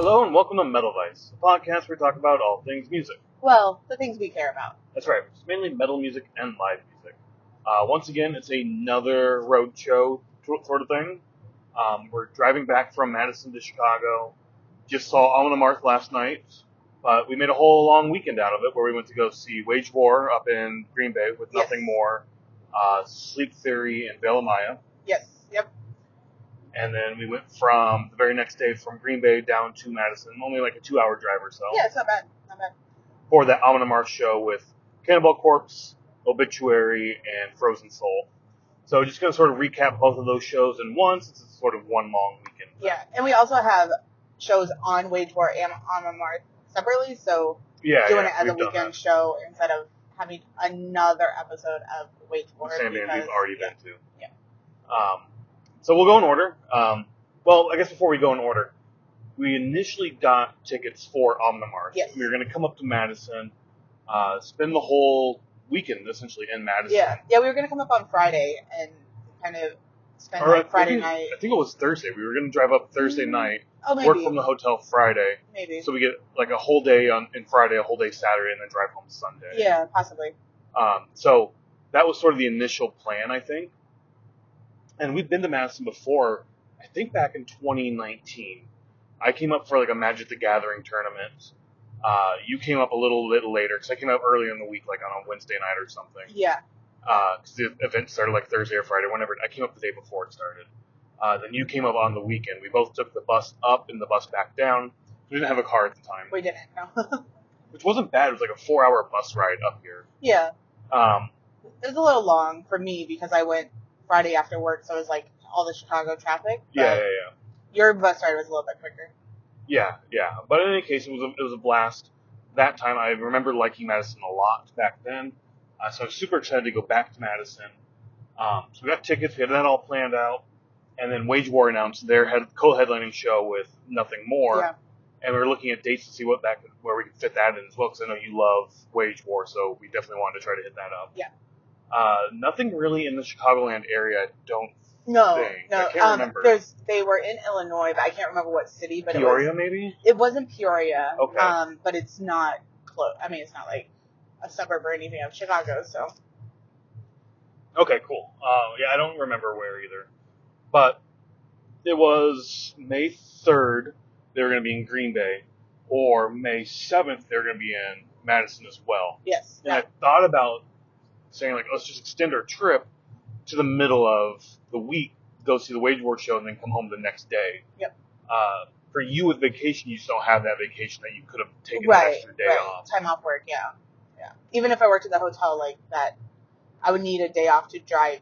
Hello and welcome to Metal Vice, a podcast where we talk about all things music. Well, the things we care about. That's right, it's mainly metal music and live music. Once again, it's another road show sort of thing. We're driving back from Madison to Chicago. Just saw Amon Amarth last night, but we made a whole long weekend out of it where we went to go see Wage War up in Green Bay with Nothing More, Sleep Theory, and Veil of Maya. Yes, yep. And then we went from the very next day from Green Bay down to Madison, only like a 2-hour drive or so. Yeah, it's not bad. Not bad. For that Amon Amarth show with Cannibal Corpse, Obituary, and Frozen Soul. So just going to sort of recap both of those shows in one, since it's sort of one long weekend. Yeah, and we also have shows on Wage War and Amon Amarth separately, so doing it as a weekend show instead of having another episode of Wage War. Same thing we've already been to. Yeah. So we'll go in order. Well, I guess before we go in order, we initially got tickets for Amon Amarth. Yes. We were going to come up to Madison, spend the whole weekend essentially in Madison. Yeah, we were going to come up on Friday and kind of spend Friday night. I think it was Thursday. We were going to drive up Thursday night, maybe. work from the hotel Friday. Maybe. So we get like a whole day in Friday, a whole day Saturday, and then drive home Sunday. Yeah, possibly. So that was sort of the initial plan, I think. And we've been to Madison before, I think back in 2019. I came up for like a Magic the Gathering tournament. You came up a little bit later, because I came up earlier in the week, like on a Wednesday night or something. Yeah. Because the event started like Thursday or Friday, whenever. I came up the day before it started. Then you came up on the weekend. We both took the bus up and the bus back down. We didn't have a car at the time. We didn't, no. Which wasn't bad. It was like a 4-hour bus ride up here. Yeah. It was a little long for me because I went Friday after work, so it was like all the Chicago traffic. Yeah. Your bus ride was a little bit quicker. Yeah. But in any case, it was a blast. That time, I remember liking Madison a lot back then. So I was super excited to go back to Madison. So we got tickets. We had that all planned out. And then Wage War announced their co-headlining show with Nothing More. Yeah. And we were looking at dates to see where we could fit that in as well, because I know you love Wage War, so we definitely wanted to try to hit that up. Yeah. Nothing really in the Chicagoland area, I don't think. No. I can't remember. They were in Illinois, but I can't remember what city. But Peoria, maybe? It wasn't Peoria. Okay. But it's not close. I mean, it's not like a suburb or anything of Chicago, so. Okay, cool. I don't remember where either. But it was May 3rd, they were going to be in Green Bay, or May 7th, they were going to be in Madison as well. Yes. And I thought about saying, like, let's just extend our trip to the middle of the week, go see the Wage War show, and then come home the next day. Yep. For you with vacation, you just don't have that vacation that you could have taken an extra day off. Time off work, yeah. Even if I worked at the hotel like that, I would need a day off to drive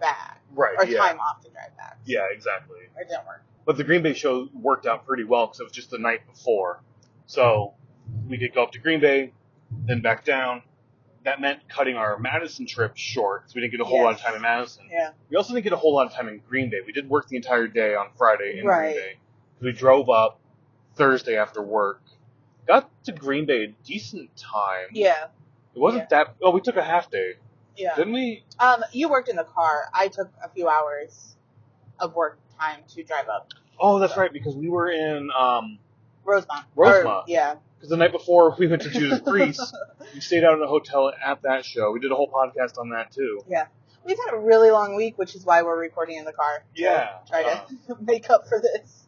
back. Right, or time off to drive back. Yeah, exactly. It didn't work. But the Green Bay show worked out pretty well because it was just the night before. So we could go up to Green Bay, then back down. That meant cutting our Madison trip short because we didn't get a whole lot of time in Madison. Yeah. We also didn't get a whole lot of time in Green Bay. We did work the entire day on Friday in Right. Green Bay. We drove up Thursday after work. Got to Green Bay a decent time. Yeah. It wasn't that... Oh, we took a half day. Yeah. Didn't we? You worked in the car. I took a few hours of work time to drive up. Oh, that's right, because we were in... Rosemont. Yeah. Because the night before we went to Judas Priest, we stayed out in a hotel at that show. We did a whole podcast on that, too. Yeah. We've had a really long week, which is why we're recording in the car. Yeah. Try to make up for this.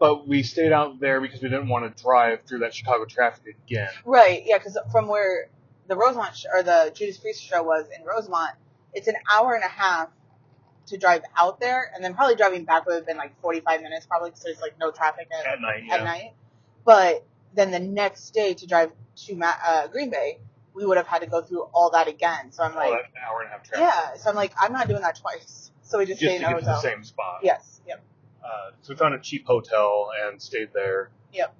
But we stayed out there because we didn't want to drive through that Chicago traffic again. Right, yeah, because from where the Rosemont or the Judas Priest show was in Rosemont, it's an hour and a half to drive out there, and then probably driving back would have been like 45 minutes, probably, because there's like no traffic at night. But then the next day to drive to Green Bay, we would have had to go through all that again. So I'm like, that hour and a half traffic. Yeah, so I'm like, I'm not doing that twice. So we just stayed in a hotel. To get to the same spot. Yes, yep. So we found a cheap hotel and stayed there. Yep.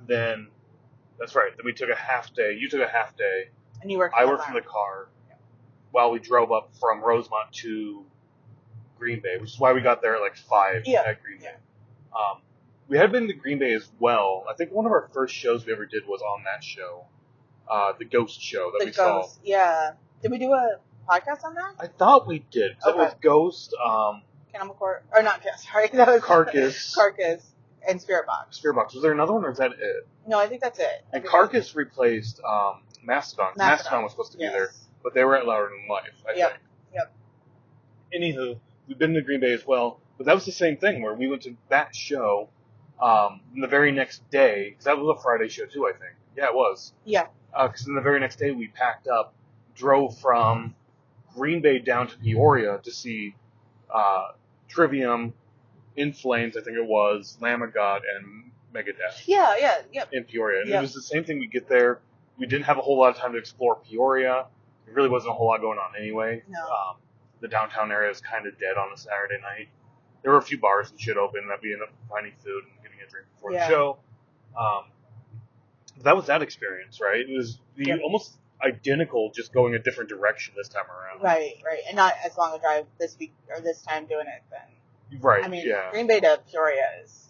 Then, that's right. Then we took a half day. You took a half day. And you worked. I worked from the car while we drove up from Rosemont to Green Bay, which is why we got there at like 5 at Green Bay. We had been to Green Bay as well. I think one of our first shows we ever did was on that show, the Ghost show that we saw. Yeah. Did we do a podcast on that? I thought we did. That was Ghost. Cannibal Corpse, or not? Sorry, that was Carcass. Carcass. and Spirit Box. Spirit Box. Was there another one, or is that it? No, I think that's it. And Carcass replaced Mastodon. Mastodon was supposed to be there, but they were at Louder Than Life, I think. Yep. Anywho, we've been to Green Bay as well, but that was the same thing where we went to that show the very next day, because that was a Friday show too, I think. Yeah, it was. Yeah. Because then the very next day we packed up, drove from Green Bay down to Peoria to see Trivium, In Flames, I think it was, Lamb of God, and Megadeth. Yeah. In Peoria. And it was the same thing. We get there. We didn't have a whole lot of time to explore Peoria. There really wasn't a whole lot going on anyway. No. The downtown area is kind of dead on a Saturday night. There were a few bars and shit open that we ended up finding food and getting a drink before the show. That was that experience, right? It was almost identical, just going a different direction this time around. Right. And not as long a drive this week or this time doing it then. Right, I mean, Green Bay to Peoria is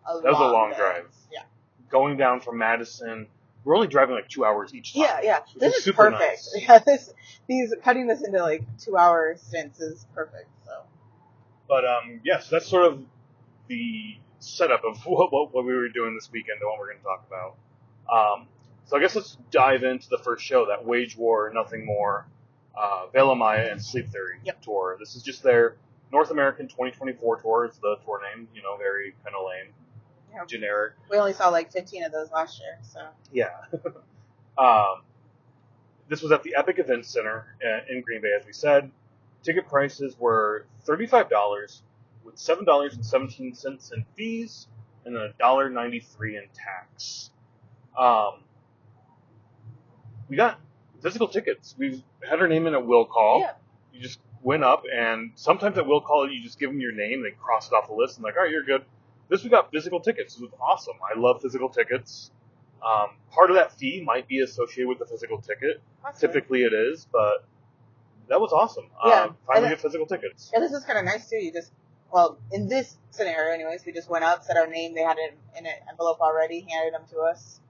that was a long drive. Yeah. Going down from Madison, we're only driving like 2 hours each time. Yeah. This is super perfect. Nice. Yeah, cutting this into like 2 hour stints is perfect. So. But yes, that's sort of the setup of what we were doing this weekend and what we're going to talk about. So I guess let's dive into the first show, that Wage War, Nothing More, Veil of Maya, and Sleep Theory tour. This is just their North American 2024 tour. It's the tour name, very kind of lame, generic. We only saw like 15 of those last year, so. Yeah. This was at the Epic Events Center in Green Bay, as we said. Ticket prices were $35 with $7.17 in fees and then $1.93 in tax. We got physical tickets. We've had our name in at will call. Yeah. You just went up, and sometimes at will call, you just give them your name, they cross it off the list, and like, all right, you're good. We got physical tickets. It was awesome. I love physical tickets. Part of that fee might be associated with the physical ticket. Awesome. Typically it is, but that was awesome. Finally get physical tickets. Yeah, this is kind of nice too. In this scenario anyways, we just went up, said our name, they had it in an envelope already, handed them to us.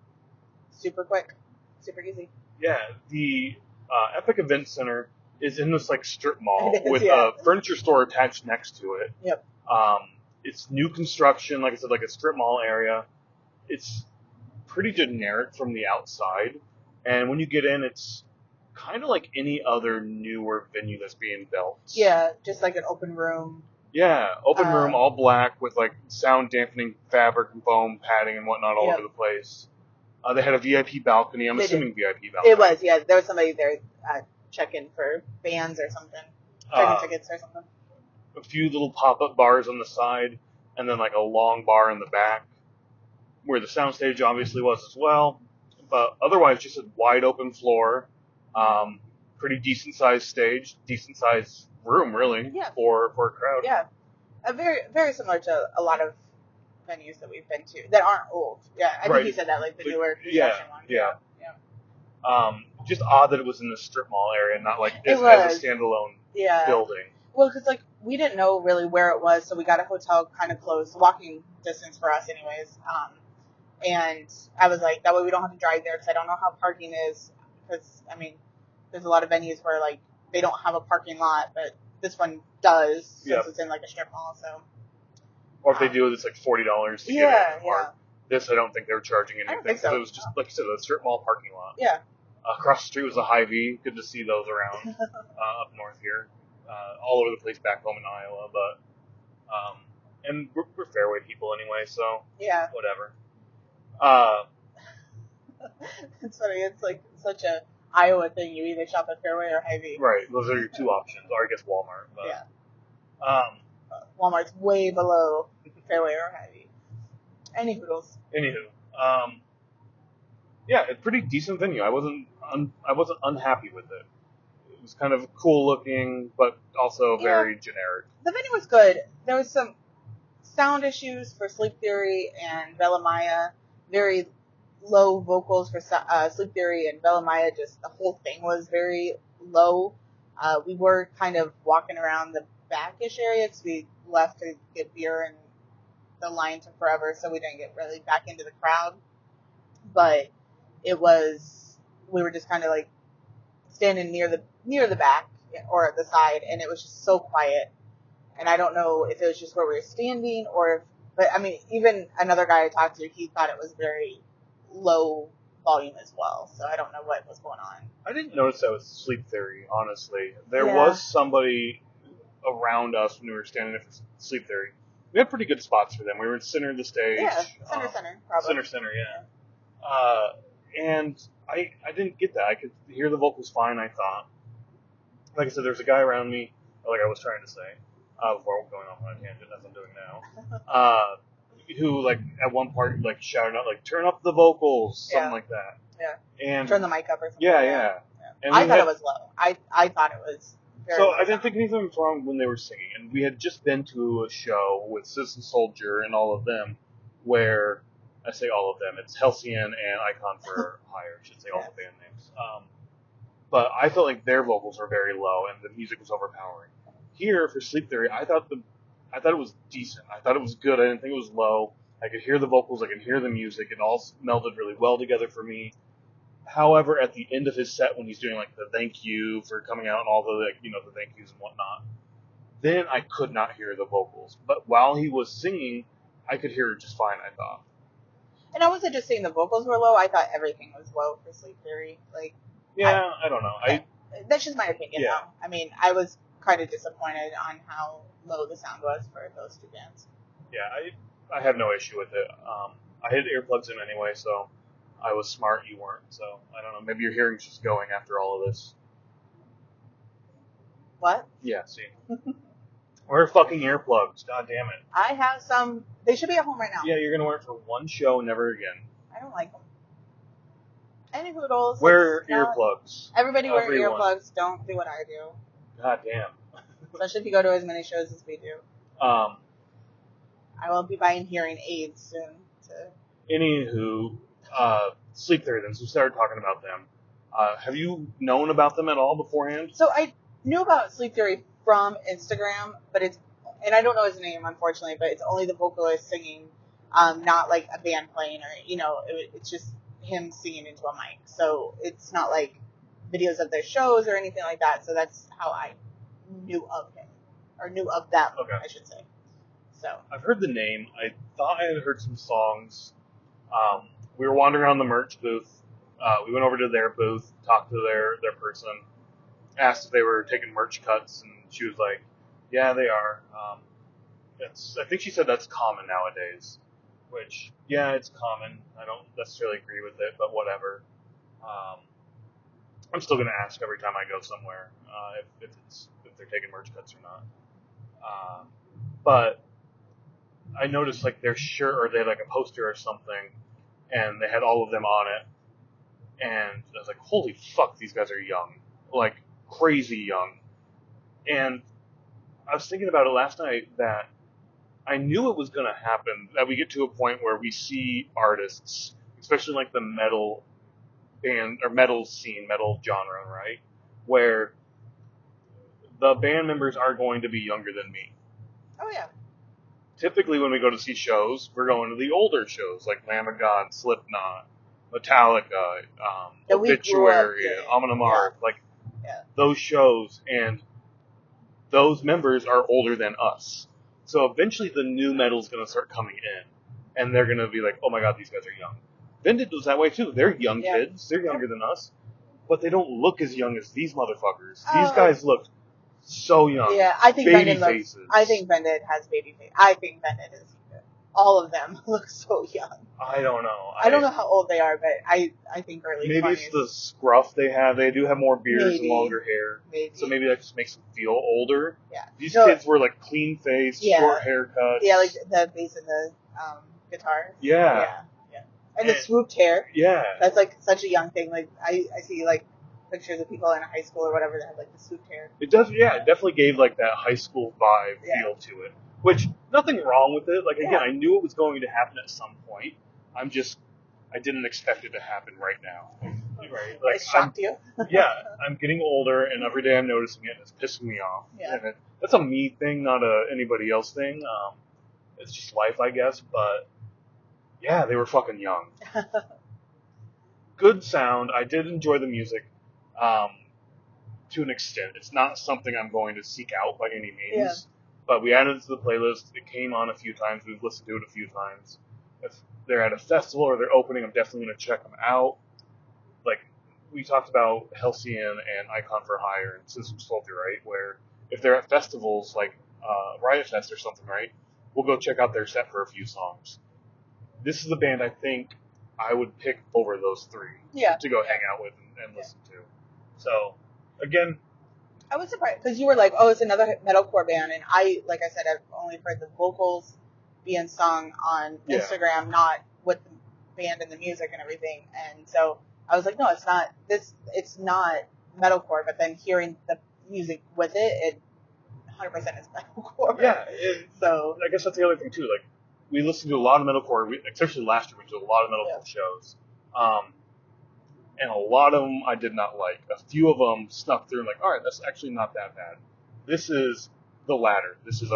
Super quick. Super easy. Yeah, the Epic Event Center is in this like strip mall with a furniture store attached next to it. Yep. It's new construction, like I said, like a strip mall area. It's pretty generic from the outside, and when you get in, it's kind of like any other newer venue that's being built. Yeah, just like an open room. Yeah, open room, all black with like sound dampening fabric and foam padding and whatnot all over the place. They had a VIP balcony. I'm assuming VIP balcony. It was, yeah. There was somebody there checking for bands or something, checking tickets or something. A few little pop-up bars on the side, and then like a long bar in the back, where the soundstage obviously was as well. But otherwise, just a wide open floor, pretty decent sized stage, decent sized room, really, for a crowd. Yeah, very very similar to a lot of venues that we've been to that aren't old. Yeah, I think you said that, like the newer construction ones. Yeah. Just odd that it was in the strip mall area, not like as a standalone building. Well, because like we didn't know really where it was, so we got a hotel kind of close, walking distance for us, anyways. And I was like, that way we don't have to drive there because I don't know how parking is. Because I mean, there's a lot of venues where like they don't have a parking lot, but this one does since it's in like a strip mall. So. Or if they do, it's like $40 to get in. Or this, I don't think they were charging anything. I don't think so. It was just, like you said, a strip mall parking lot. Yeah. Across the street was a Hy-Vee. Good to see those around up north here. All over the place back home in Iowa. But, and we're Fairway people anyway, so whatever. It's funny. It's like such a Iowa thing. You either shop at Fairway or Hy-Vee. Right. Those are your two options. Or I guess Walmart. But, Walmart's way below Fairway or Hy-Vee. Anywho, a pretty decent venue. I wasn't unhappy with it. It was kind of cool looking, but also very generic. The venue was good. There was some sound issues for Sleep Theory and Veil of Maya. Very low vocals for Sleep Theory and Veil of Maya. Just the whole thing was very low. We were kind of walking around the backish area because we left to get beer and the line took forever, so we didn't get really back into the crowd. But we were just kind of like standing near the back or at the side, and it was just so quiet. And I don't know if it was just where we were standing or if But I mean, even another guy I talked to, he thought it was very low volume as well. So I don't know what was going on. I didn't notice that with Sleep Theory, honestly. There Yeah. was somebody around us when we were standing there for Sleep Theory. We had pretty good spots for them. We were in center of the stage. Yeah, center, probably. Center, yeah. And I didn't get that. I could hear the vocals fine, I thought. Like I said, there's a guy around me, like I was trying to say, before going off on a tangent, as I'm doing now, who, like, at one part, like, shouted out, like, turn up the vocals, something like that. Yeah. And turn the mic up or something. Yeah. And I thought it was low. I thought it was very So low I didn't think anything was wrong when they were singing. And we had just been to a show with Citizen Soldier and all of them, where, I say all of them, it's Halcyon and Icon for Hire, I should say all the band names. But I felt like their vocals were very low and the music was overpowering. Here, for Sleep Theory, I thought it was decent. I thought it was good. I didn't think it was low. I could hear the vocals. I could hear the music. It all melded really well together for me. However, at the end of his set, when he's doing like the thank you for coming out and all the the thank yous and whatnot, then I could not hear the vocals. But while he was singing, I could hear it just fine. I thought. And I wasn't just saying the vocals were low. I thought everything was low for Sleep Theory. Like, yeah, I don't know. That's just my opinion. Yeah. Though. I mean, I was kind of disappointed on how low the sound was for those two bands. Yeah, I have no issue with it. I had earplugs in anyway, so I was smart. You weren't, so I don't know. Maybe your hearing's just going after all of this. What? Yeah, see. Wear fucking earplugs. God damn it. I have some. They should be at home right now. Yeah, you're gonna wear it for one show, never again. I don't like them. Any hoodles. Wear earplugs. Everybody wear Everyone. earplugs. Don't do what I do. God damn. Especially if you go to as many shows as we do. Um. I will be buying hearing aids soon. Anywho, Sleep Theory. Then, so we started talking about them. Have you known about them at all beforehand? So I knew about Sleep Theory from Instagram, but and I don't know his name unfortunately, but it's only the vocalist singing, not like a band playing or it's just him singing into a mic. So it's not like videos of their shows or anything like that. So that's how I knew of him or knew of them, I should say. So I've heard the name. I thought I had heard some songs. We were wandering around the merch booth. We went over to their booth, talked to their person, asked if they were taking merch cuts, and she was like, "Yeah, they are." I think she said that's common nowadays. Which, yeah, it's common. I don't necessarily agree with it, but whatever. I'm still gonna ask every time I go somewhere if they're taking merch cuts or not. But I noticed like their shirt, or they had like a poster or something, and they had all of them on it. And I was like, holy fuck, these guys are young. Like, crazy young. And I was thinking about it last night that I knew it was going to happen, that we get to a point where we see artists, especially like the metal band, or metal scene, metal genre, right? Where the band members are going to be younger than me. Oh, yeah. Typically when we go to see shows, we're going to the older shows, like Lamb of God, Slipknot, Metallica, Obituary, Amon Amarth, those shows, and those members are older than us. So eventually the new metal's going to start coming in, and they're going to be like, oh my god, these guys are young. Vintage was that way too. They're young kids. They're younger than us, but they don't look as young as these motherfuckers. These guys look so young. Yeah, I think baby Bendit faces. I think Bendit has baby face. I think Bendit is. All of them look so young. I don't know. I don't know how old they are, but I think early 20s. Maybe it's the scruff they have. They do have more beards and longer hair. Maybe. So maybe that just makes them feel older. Yeah. These kids were like clean faced, short haircuts. Yeah, like the bass and the guitar. Yeah. And the swooped hair. Yeah. That's like such a young thing. Like I see like pictures of people in high school or whatever that have like the swooped hair. It does. Yeah, it definitely gave like that high school vibe feel to it. Which, nothing wrong with it. Like, again, I knew it was going to happen at some point. I didn't expect it to happen right now. Right? Like, it shocked you? Yeah, I'm getting older, and every day I'm noticing it, and it's pissing me off. Yeah. And that's a me thing, not a anybody else thing. It's just life, I guess, but yeah, they were fucking young. Good sound. I did enjoy the music, to an extent. It's not something I'm going to seek out by any means. But we added it to the playlist. It came on a few times. We've listened to it a few times. If they're at a festival or they're opening, I'm definitely going to check them out. Like, we talked about Halcyon and Icon for Hire and System Soldier, right? Where if they're at festivals like Riot Fest or something, right? We'll go check out their set for a few songs. This is a band I think I would pick over those three to go hang out with and listen to. So, again, I was surprised because you were like, "Oh, it's another metalcore band," and like I said, I've only heard the vocals being sung on Instagram, not with the band and the music and everything. And so I was like, "No, it's not. It's not metalcore." But then hearing the music with it 100% is metalcore. Yeah. So I guess that's the other thing too. Like, we listened to a lot of metalcore. Especially last year, we did a lot of metalcore shows. And a lot of them I did not like. A few of them snuck through and like, all right, that's actually not that bad. This is the latter. This is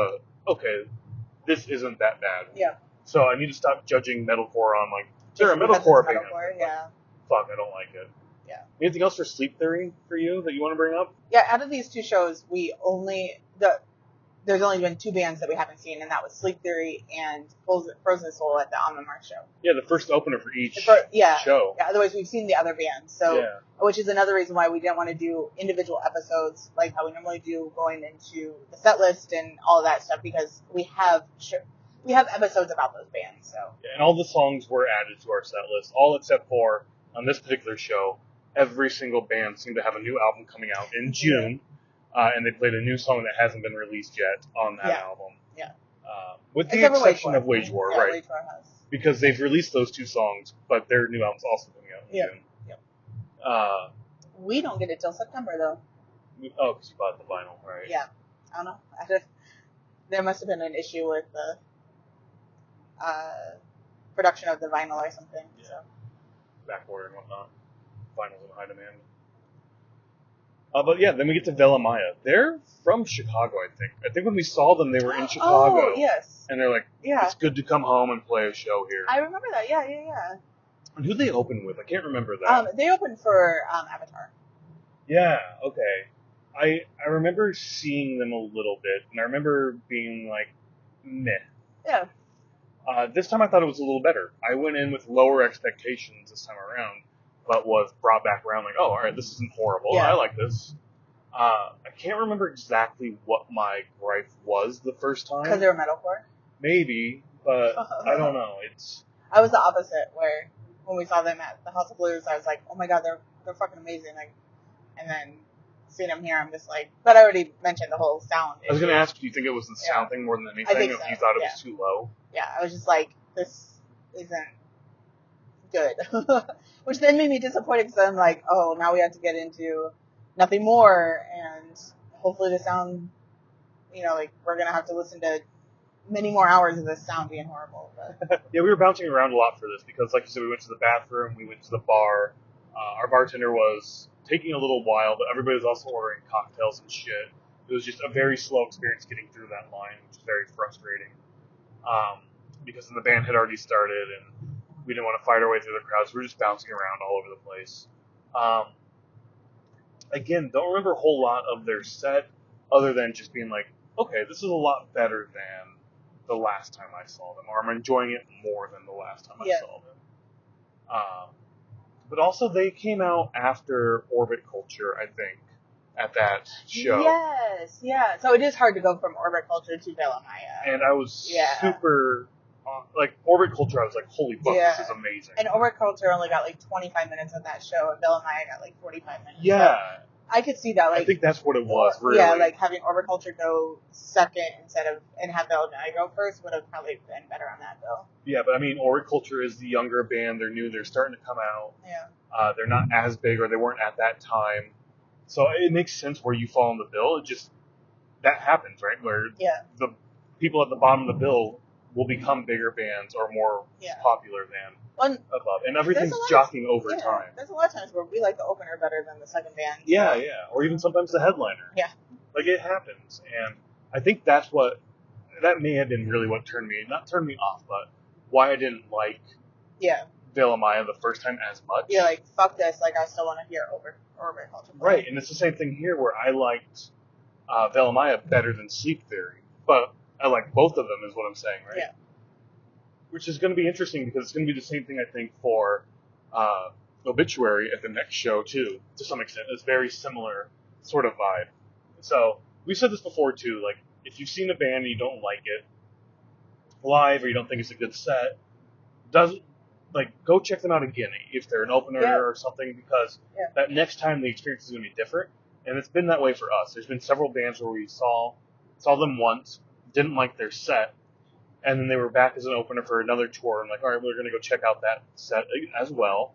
this isn't that bad. Yeah. So I need to stop judging metalcore on like, they're a metalcore band. Yeah. Fuck, I don't like it. Yeah. Anything else for Sleep Theory for you that you want to bring up? Yeah, out of these two shows, there's only been two bands that we haven't seen, and that was Sleep Theory and Frozen Soul at the Amon Amarth show. Yeah, the first opener for each show. Yeah, otherwise we've seen the other bands. So, yeah. Which is another reason why we didn't want to do individual episodes like how we normally do going into the set list and all of that stuff, because we have episodes about those bands. So yeah, and all the songs were added to our set list, all except for, on this particular show, every single band seemed to have a new album coming out in June. And they played a new song that hasn't been released yet on that album. Yeah. With the exception of Wage War, right? Wage War has. Because they've released those two songs, but their new album's also coming out in June. Yeah. We don't get it till September, though. Because you bought the vinyl, right? Yeah. I don't know. There must have been an issue with the production of the vinyl or something. Yeah. So. Backorder and whatnot. Vinyl's in high demand. But yeah, then we get to Velamaya. They're from Chicago, I think. I think when we saw them, they were in Chicago. Oh, yes. And they're like, it's good to come home and play a show here. I remember that. Yeah. And who they opened with? I can't remember that. They opened for Avatar. Yeah, okay. I remember seeing them a little bit, and I remember being like, meh. Yeah. This time I thought it was a little better. I went in with lower expectations this time around, but was brought back around like, oh, all right, this isn't horrible. Yeah. I like this. I can't remember exactly what my gripe was the first time. Because they were metalcore? Maybe, but I don't know. I was the opposite, where when we saw them at the House of Blues, I was like, oh my god, they're fucking amazing. Like, and then seeing them here, I'm just like, but I already mentioned the whole sound issue. I was going to ask, do you think it was the sound thing more than anything, or if you thought it was too low? Yeah, I was just like, this isn't good. Which then made me disappointed, because I'm like, oh, now we have to get into Nothing More, and hopefully the sound, like, we're going to have to listen to many more hours of this sound being horrible. But. Yeah, we were bouncing around a lot for this, because like you said, we went to the bathroom, we went to the bar, our bartender was taking a little while, but everybody was also ordering cocktails and shit. It was just a very slow experience getting through that line, which is very frustrating. Because the band had already started, and we didn't want to fight our way through the crowds. We were just bouncing around all over the place. Again, don't remember a whole lot of their set, other than just being like, okay, this is a lot better than the last time I saw them, or I'm enjoying it more than the last time I saw them. But also, they came out after Orbit Culture, I think, at that show. Yes, yeah. So it is hard to go from Orbit Culture to Velamaya. And I was super... Orbit Culture, I was like, holy fuck, this is amazing. And Orbit Culture only got, 25 minutes of that show, and Velamaya got, 45 minutes. Yeah. So I could see that, I think that's what it was, really. Yeah, having Orbit Culture go second and have Velamaya go first would have probably been better on that, though. Yeah, but, Orbit Culture is the younger band. They're new. They're starting to come out. Yeah. They're not as big, or they weren't at that time. So it makes sense where you fall on the bill. It just... That happens, right? Where the people at the bottom of the bill will become bigger bands or more popular than above. And everything's jockeying over time. There's a lot of times where we like the opener better than the second band. Yeah. Or even sometimes the headliner. Yeah. It happens. And I think that may have been really what not turned me off, but why I didn't like Velamaya the first time as much. Yeah, fuck this, I still want to hear Orbit Culture. Right, and it's the same thing here where I liked Velamaya better than Sleep Theory. but I like both of them is what I'm saying, right? Yeah. Which is going to be interesting because it's going to be the same thing, I think, for Obituary at the next show, too, to some extent. It's very similar sort of vibe. So, we said this before, too, like, if you've seen a band and you don't like it live or you don't think it's a good set, go check them out again if they're an opener or something, because that next time the experience is going to be different. And it's been that way for us. There's been several bands where we saw them once, didn't like their set, and then they were back as an opener for another tour. I'm like, all right, we're going to go check out that set as well,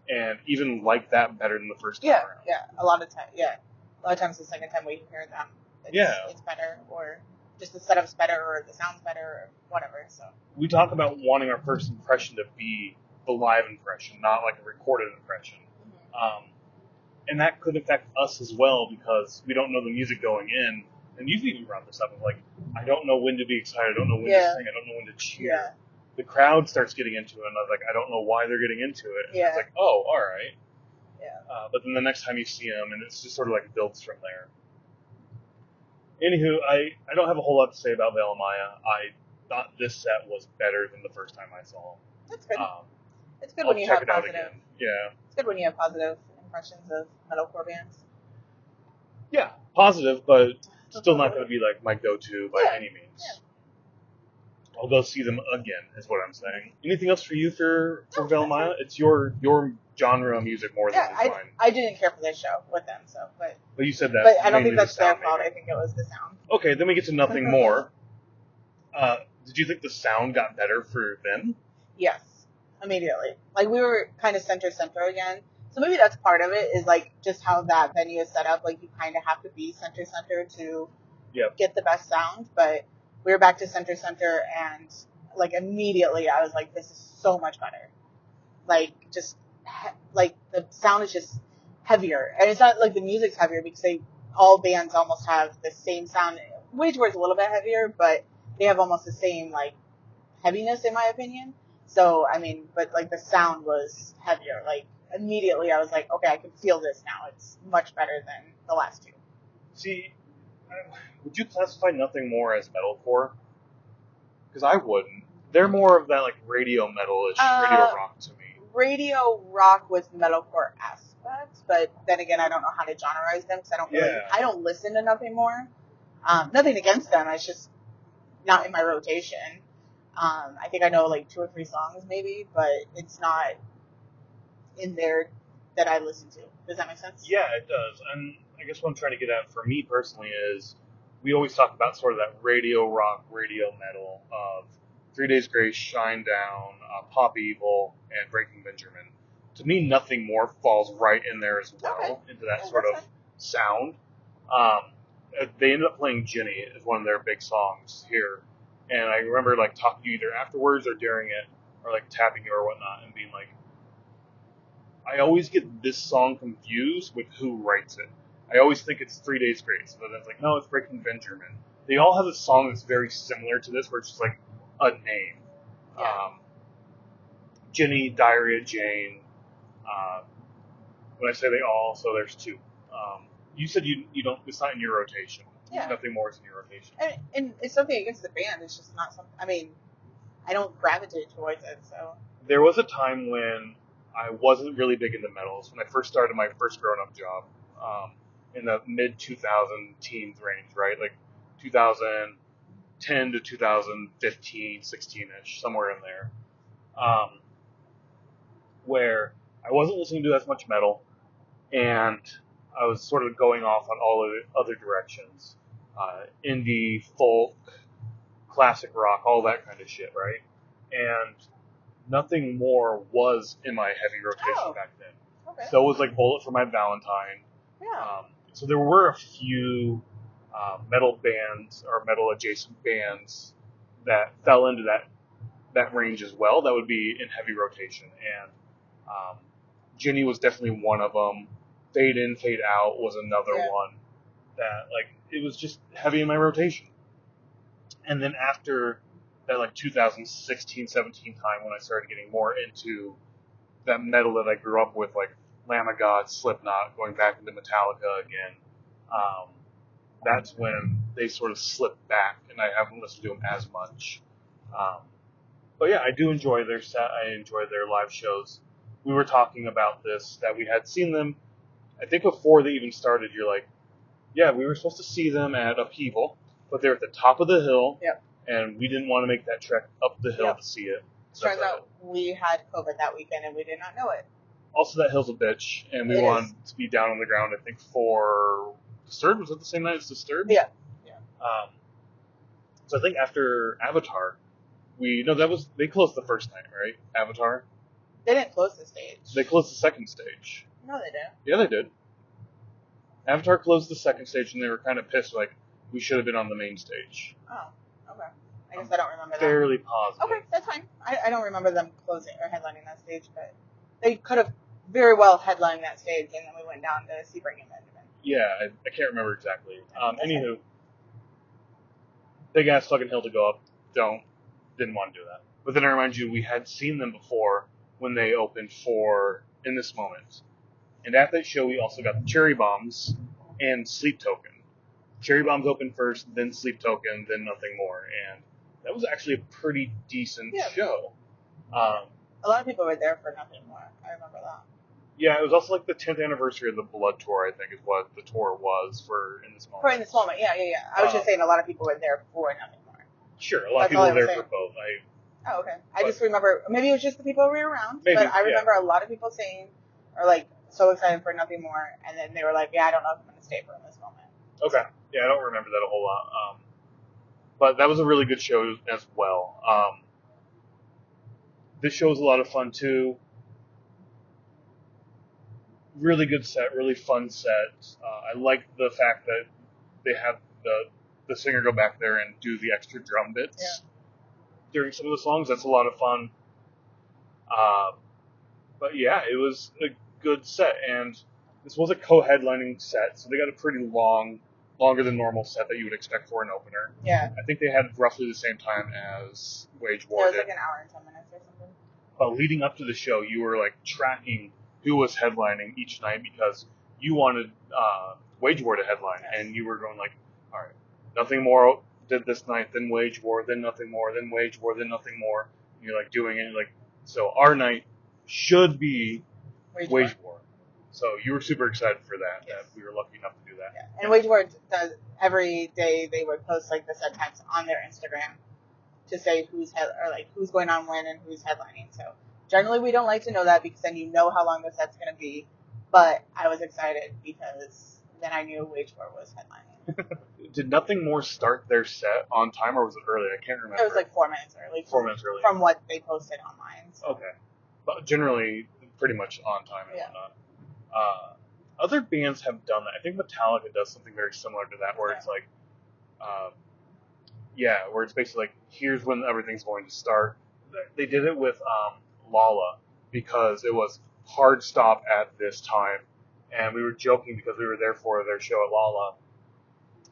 and even like that better than the first time around. Yeah, a lot of times the second time we hear them, it's better, or just the setup's better, or the sound's better, or whatever. So we talk about wanting our first impression to be the live impression, not like a recorded impression. Mm-hmm. And that could affect us as well because we don't know the music going in. And you've even brought this up of like, I don't know when to be excited, I don't know when to sing, I don't know when to cheer. Yeah. The crowd starts getting into it, and I was like, I don't know why they're getting into it. And it's like, oh, all right. Yeah. But then the next time you see them, and it's just sort of like builds from there. Anywho, I don't have a whole lot to say about Velamaya. I thought this set was better than the first time I saw them. That's good. It's good when you have positive. Yeah. It's good when you have positive impressions of metalcore bands. Yeah, positive, but still not going to be like my go-to by any means. Yeah. I'll go see them again, is what I'm saying. Anything else for you for Velamaya? It's your genre of music more than mine. I didn't care for this show with them, but you said that. But I don't think that's their fault. I think it was the sound. Okay, then we get to Nothing More. Did you think the sound got better for them? Yes, immediately. Like, we were kind of center again. So maybe that's part of it, is like just how that venue is set up. Like, you kind of have to be center to get the best sound. But we were back to center, and like immediately I was like, this is so much better. Like, just like the sound is just heavier, and it's not like the music's heavier because all bands almost have the same sound. Wage War's a little bit heavier, but they have almost the same like heaviness in my opinion. So I mean, but like the sound was heavier. Like, immediately I was like, okay, I can feel this now. It's much better than the last two. See, would you classify Nothing More as metalcore? Because I wouldn't. They're more of that like radio metal-ish, radio rock to me. Radio rock with metalcore aspects, but then again, I don't know how to genreize them because I don't listen to Nothing More. Nothing against them. It's just not in my rotation. I think I know like 2 or 3 songs maybe, but it's not in there that I listen to. Does that make sense? Yeah, it does. And I guess what I'm trying to get at for me personally is we always talk about sort of that radio rock, radio metal of 3 Days Grace, Shine Down, Pop Evil, and Breaking Benjamin. To me, Nothing More falls right in there as well, into that sort of sound. They ended up playing Jenny as one of their big songs here. And I remember like talking to you either afterwards or during it, or like tapping you or whatnot, and being like, I always get this song confused with who writes it. I always think it's 3 Days Grace, but then it's like, no, it's Breaking Benjamin. They all have a song that's very similar to this, where it's just like a name. Yeah. Jenny, Diarrhea Jane. When I say they all, so there's 2. You said you don't. It's not in your rotation. Yeah. Nothing More is in your rotation. And it's something against the band. It's just not something. I mean, I don't gravitate towards it. So there was a time when I wasn't really big into metals. When I first started my first grown-up job, in the mid 2000 teens range, right? Like 2010 to 2015, 16-ish, somewhere in there. Where I wasn't listening to as much metal, and I was sort of going off on all of the other directions. Indie, folk, classic rock, all that kind of shit, right? And Nothing More was in my heavy rotation back then. Okay. So it was like Bullet for My Valentine. Yeah. So there were a few metal bands or metal adjacent bands that fell into that range as well. That would be in heavy rotation, and Jenny was definitely one of them. Fade In, Fade Out was another one that like it was just heavy in my rotation. And then after that, like 2016, 17 time when I started getting more into that metal that I grew up with, like Lamb of God, Slipknot, going back into Metallica again. that's when they sort of slipped back, and I haven't listened to them as much. Um, but yeah, I do enjoy their set. I enjoy their live shows. We were talking about this, that we had seen them, I think before they even started. You're like, yeah, we were supposed to see them at Upheaval, but they're at the top of the hill, Yep. and we didn't want to make that trek up the hill Yep. to see it. Turns out we had COVID that weekend and we did not know it. Also, that hill's a bitch, and we wanted to be down on the ground, I think, for Disturbed. Was it the same night as Disturbed? Yeah. So I think after Avatar, they closed the first night, right? Avatar? They didn't close the stage. They closed the second stage. No, they didn't. Yeah, they did. Avatar closed the second stage, and they were kind of pissed, like, we should have been on the main stage. Oh, okay. I guess I don't remember that. Fairly positive. Okay, that's fine. I don't remember them closing or headlining that stage, but they could have very well headlined that stage, and then we went down to Sebring and Benjamin. Yeah, I can't remember exactly. Anywho, big ass fucking hill to go up. Didn't want to do that. But then I remind you, we had seen them before when they opened for In This Moment. And at that show, we also got the Cherry Bombs and Sleep Token. Cherry Bombs opened first, then Sleep Token, then Nothing More. And that was actually a pretty decent show. A lot of people were there for Nothing More. I remember that. Yeah, it was also like the 10th anniversary of the Blood Tour, I think, is what the tour was for In This Moment. For In This Moment, yeah. I was just saying a lot of people were there for Nothing More. Sure, a lot of people were there for both. Oh, okay. I just remember, maybe it was just the people we were around, but I remember a lot of people saying, or like, so excited for Nothing More, and then they were like, yeah, I don't know if I'm going to stay for In This Moment. Okay. Yeah, I don't remember that a whole lot. But that was a really good show as well. This show was a lot of fun, too. Really good set, really fun set. I like the fact that they have the singer go back there and do the extra drum bits during some of the songs. That's a lot of fun. But yeah, it was a good set, and this was a co-headlining set, so they got a pretty longer than normal set that you would expect for an opener. Yeah. I think they had roughly the same time as Wage War. It was like an hour and 10 minutes or something. But leading up to the show, you were like tracking who was headlining each night because you wanted Wage War to headline, and you were going like, all right, Nothing More did this night, then Wage War, then Nothing More, then Wage War, then Nothing More. And you're like doing it like, so our night should be Wage War. So you were super excited for that, that we were lucky enough to do that. Yeah. And Wage War does, every day they would post like the set times on their Instagram to say who's going on when and who's headlining. So generally we don't like to know that because then you know how long the set's going to be. But I was excited because then I knew Wage War was headlining. Did Nothing More start their set on time or was it early? I can't remember. It was like 4 minutes early. 4 minutes early. From what they posted online. So. Okay. But generally pretty much on time and whatnot. Other bands have done that. I think Metallica does something very similar to that, where it's like, where it's basically like, here's when everything's going to start. They did it with Lala because it was hard stop at this time, and we were joking because we were there for their show at Lala,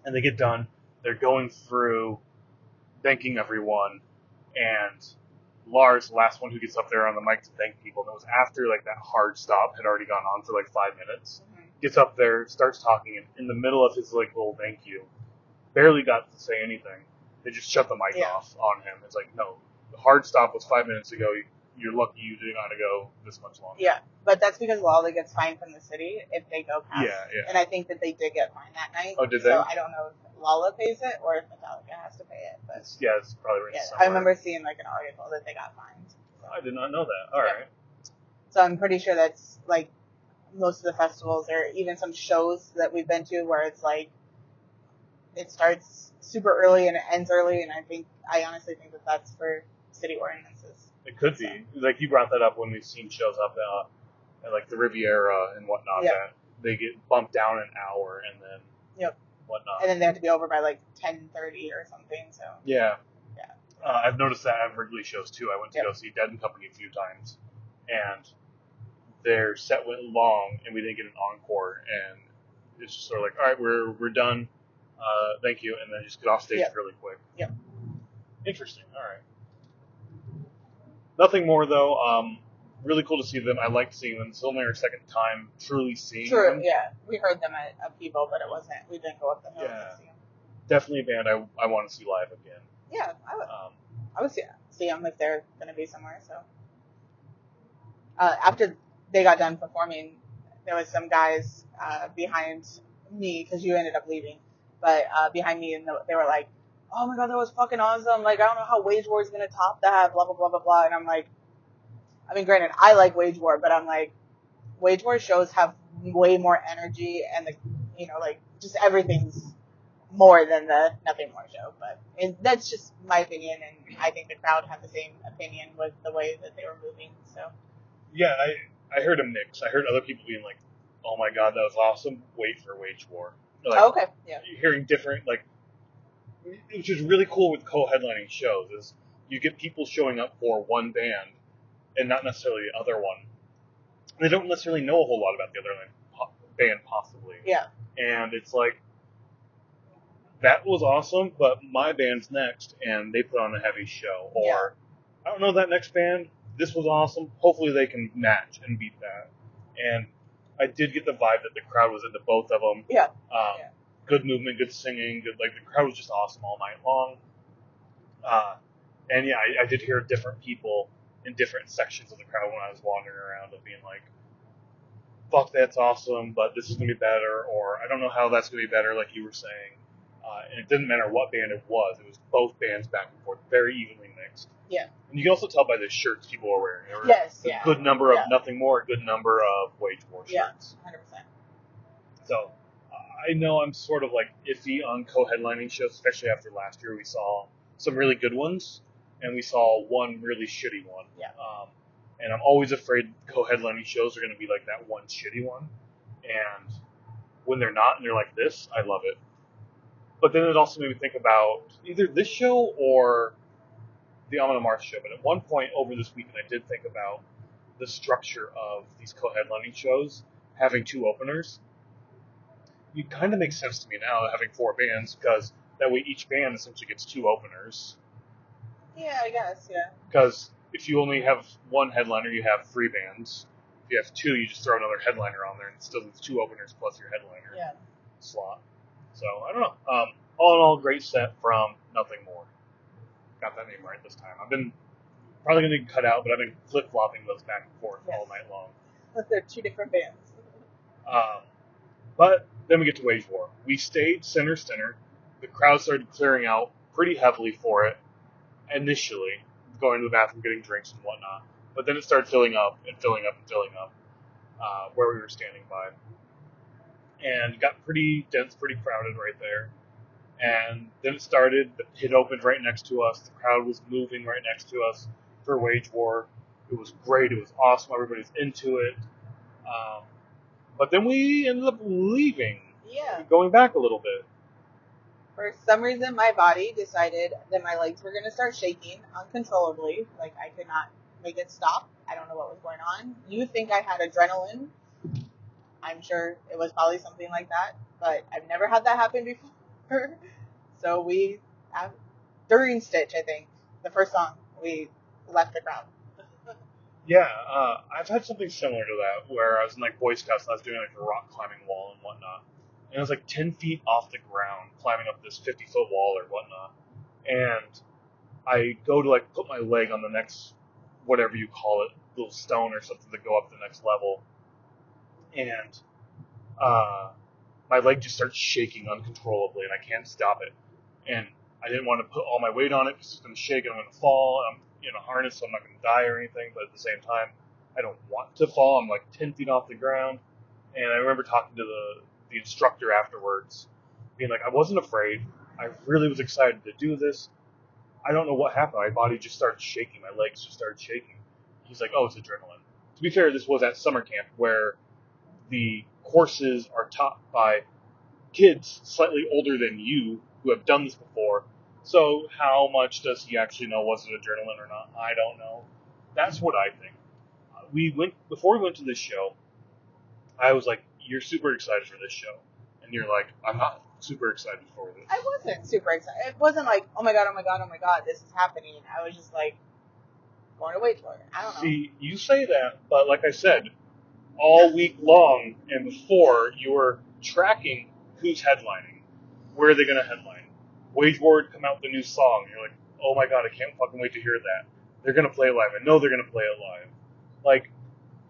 and they get done, they're going through thanking everyone, and Lars, the last one who gets up there on the mic to thank people, and it was after like that hard stop had already gone on for like 5 minutes, gets up there, starts talking, and in the middle of his like little thank you, barely got to say anything. They just shut the mic off on him. It's like, no, the hard stop was 5 minutes ago. You're lucky you didn't have to go this much longer. Yeah, but that's because Lala gets fined from the city if they go past. Yeah. And I think that they did get fined that night. Oh, did they? So I don't know if Lala pays it or if Metallica has to pay it. But it's probably right. I remember seeing like an article that they got fined. So. I did not know that. All right. So I'm pretty sure that's like most of the festivals or even some shows that we've been to where it's like it starts super early and it ends early, and I honestly think that that's for city ordinances. It could be. Like you brought that up when we've seen shows up at like the Riviera and whatnot, that they get bumped down an hour and then whatnot. And then they have to be over by like 10:30 or something. So yeah. I've noticed that at Wrigley shows too. I went to go see Dead and Company a few times, and their set went long, and we didn't get an encore, and it's just sort of like, all right, we're done. Thank you, and then just get off stage really quick. Interesting. All right. Nothing More though. really cool to see them. I like seeing them. It's only our second time truly seeing True, them. yeah. We heard them at People, but we didn't go up the hill Yeah. to see them. Definitely a band I want to see live again. Yeah, I would see them if they're going to be somewhere. So after they got done performing, there was some guys behind me, because you ended up leaving, but behind me, and they were like, "Oh my god, that was fucking awesome! Like, I don't know how Wage War is going to top that, blah blah blah blah blah." And I'm like, I mean, granted, I like Wage War, but I'm like, Wage War shows have way more energy, and like just everything's more than the Nothing More show. But that's just my opinion, and I think the crowd had the same opinion with the way that they were moving. So Yeah, I heard a mix. I heard other people being like, "Oh my god, that was awesome! Wait for Wage War." Like, okay, yeah, hearing different, like, which is really cool with co-headlining shows is you get people showing up for one band and not necessarily the other one. They don't necessarily know a whole lot about the other band, possibly. yeah, And it's like, that was awesome, but my band's next, and they put on a heavy show. Or, Yeah. I don't know that next band, this was awesome, hopefully they can match and beat that. And I did get the vibe that the crowd was into both of them. yeah. Good movement, good singing, good, like, the crowd was just awesome all night long. And yeah, I did hear different people in different sections of the crowd when I was wandering around of being like, fuck, that's awesome, but this is going to be better, or I don't know how that's going to be better, like you were saying. And it didn't matter what band it was both bands back and forth, very evenly mixed. Yeah. And you can also tell by the shirts people were wearing. There were Yes, a good number of Nothing More, a good number of Wage War shirts. Yeah, 100%. So, I know I'm sort of like iffy on co-headlining shows, especially after last year we saw some really good ones, and we saw one really shitty one. Yeah. And I'm always afraid co-headlining shows are going to be like that one shitty one. And when they're not, and they're like this, I love it. But then it also made me think about either this show or the Amon Amarth show. But at one point over this weekend, I did think about the structure of these co-headlining shows having two openers. It kind of makes sense to me now having four bands, because that way each band essentially gets two openers. Yeah, I guess, yeah. Because if you only have one headliner, you have three bands. If you have two, you just throw another headliner on there, and it still leaves two openers plus your headliner slot. So, I don't know. All in all, great set from Nothing More. Got that name right this time. I've been probably going to cut out, but I've been flip-flopping those back and forth all night long. But they're two different bands. But then we get to Wage War. We stayed center. The crowd started clearing out pretty heavily for it initially, going to the bathroom, getting drinks and whatnot. But then it started filling up where we were standing by. And got pretty dense, pretty crowded right there. And then it opened right next to us. The crowd was moving right next to us for Wage War. It was great. It was awesome. Everybody's into it. But then we ended up leaving. Yeah. Going back a little bit. For some reason, my body decided that my legs were going to start shaking uncontrollably. Like, I could not make it stop. I don't know what was going on. You think I had adrenaline. I'm sure it was probably something like that. But I've never had that happen before. So during Stitch, I think, the first song, we left the crowd. Yeah, I've had something similar to that, where I was in like Boy Scouts and I was doing like a rock climbing wall and whatnot. And it was like 10 feet off the ground, climbing up this 50-foot wall or whatnot. And I go to like put my leg on the next, whatever you call it, little stone or something to go up the next level. And my leg just starts shaking uncontrollably and I can't stop it. And I didn't want to put all my weight on it because it's going to shake and I'm going to fall. I'm in a harness, so I'm not going to die or anything. But at the same time, I don't want to fall. I'm like 10 feet off the ground. And I remember talking to the instructor afterwards, being like, I wasn't afraid. I really was excited to do this. I don't know what happened. My body just started shaking. My legs just started shaking. He's like, oh, it's adrenaline. To be fair, this was at summer camp where the courses are taught by kids slightly older than you who have done this before. So how much does he actually know? Was it adrenaline or not? I don't know. That's what I think. Before we went to this show, I was like, you're super excited for this show. And you're like, I'm not super excited for this. I wasn't super excited. It wasn't like, oh my god, this is happening. I was just like, going to Wage War. I don't know. See, you say that, but like I said, all week long and before, you were tracking who's headlining. Where are they going to headline? Wage War would come out with a new song. You're like, oh my god, I can't fucking wait to hear that. They're going to play it live. I know they're going to play it live. Like,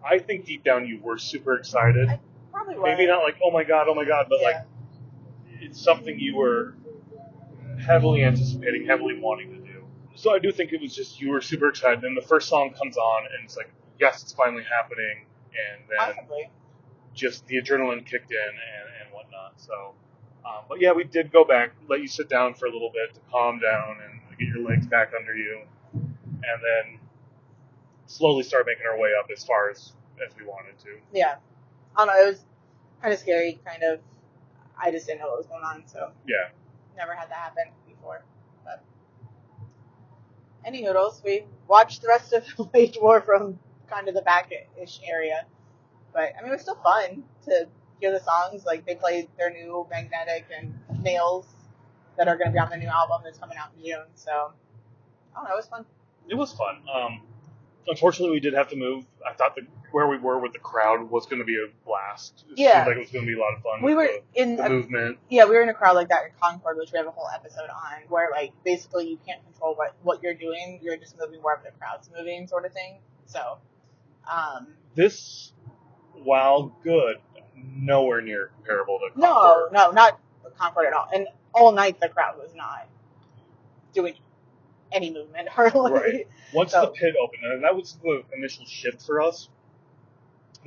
I think deep down you were super excited. I probably was. Maybe not like, oh my god, but Yeah. like, it's something you were heavily anticipating, heavily wanting to do. So I do think it was just, you were super excited, and the first song comes on, and it's like, yes, it's finally happening, and then Possibly. just the adrenaline kicked in and whatnot. So, but yeah, we did go back, let you sit down for a little bit to calm down and get your legs back under you, and then slowly start making our way up as far as we wanted to. Yeah. I don't know. It was kind of scary, kind of. I just didn't know what was going on, so. Yeah. Never had that happen before. But any noodles, we watched the rest of Wage War from kind of the back-ish area. But, I mean, it was still fun to hear the songs. Like, they played their new Magnetic and Nails that are going to be on the new album that's coming out in June. So, I don't know, it was fun. It was fun. Unfortunately, we did have to move. I thought that where we were with the crowd was going to be a blast. It seemed like it was going to be a lot of fun. We were in the movement. Yeah, we were in a crowd like that at Concord, which we have a whole episode on, where, like, basically you can't control what you're doing. You're just moving wherever the crowd's moving, sort of thing. So, this, while good, nowhere near comparable to Concord. No, not Concord at all. And all night the crowd was not doing any movement, hardly. Right. Once the pit opened, and that was the initial shift for us,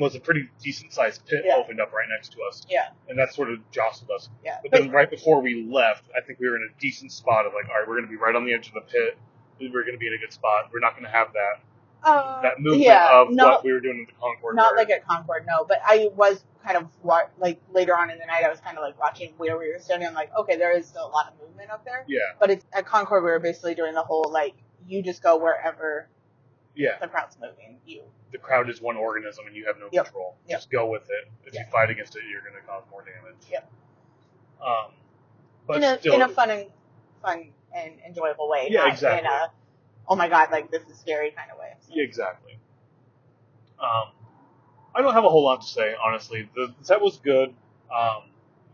was a pretty decent-sized pit opened up right next to us. Yeah. And that sort of jostled us. Yeah. But then right before we left, I think we were in a decent spot of like, all right, we're going to be right on the edge of the pit. We're going to be in a good spot. We're not going to have that movement of what we were doing at the Concord. Not like at Concord, no. But I was kind of, like, later on in the night, I was kind of, like, watching where we were standing. I'm like, okay, there is still a lot of movement up there. Yeah. But at Concord, we were basically doing the whole, like, you just go wherever the crowd's moving. The crowd is one organism, and you have no control. Just go with it. If you fight against it, you're going to cause more damage. Yep. But in a fun and enjoyable way. Yeah, not exactly. In a, oh my god, like, this is scary kind of way. So. Yeah, exactly. I don't have a whole lot to say, honestly. The set was good.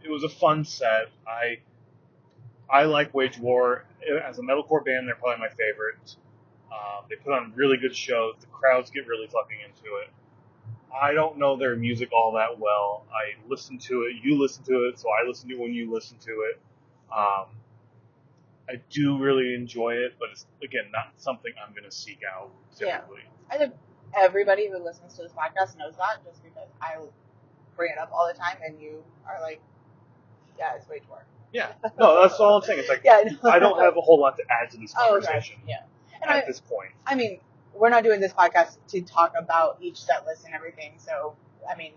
It was a fun set. I like Wage War. As a metalcore band, they're probably my favorite. They put on really good shows. The crowds get really fucking into it. I don't know their music all that well. I listen to it. You listen to it, so I listen to it when you listen to it. I do really enjoy it, but it's, again, not something I'm going to seek out typically. Yeah. I think everybody who listens to this podcast knows that, just because I bring it up all the time, and you are like, yeah, it's Wage War. Yeah. No, that's all I'm saying. It's like, I don't have a whole lot to add to this conversation at this point. I mean, we're not doing this podcast to talk about each set list and everything, so, I mean,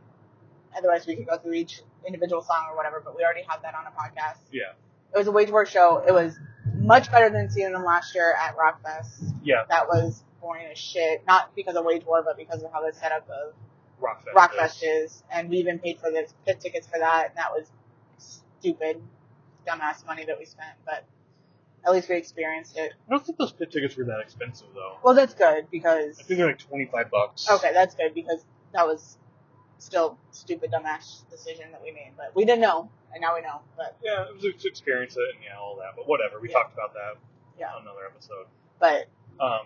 otherwise we could go through each individual song or whatever, but we already have that on a podcast. Yeah. It was a Wage War show. It was much better than seeing them last year at Rockfest. Yeah. That was boring as shit. Not because of Wage War, but because of how the setup of Rockfest is. And we even paid for the pit tickets for that, and that was stupid, dumbass money that we spent, but at least we experienced it. I don't think those pit tickets were that expensive, though. Well, that's good, because... I think they're like $25. Okay, that's good, because that was still stupid, dumbass decision that we made, but we didn't know, and now we know. But yeah, it was to experience it and all that, but whatever. We talked about that on another episode. But I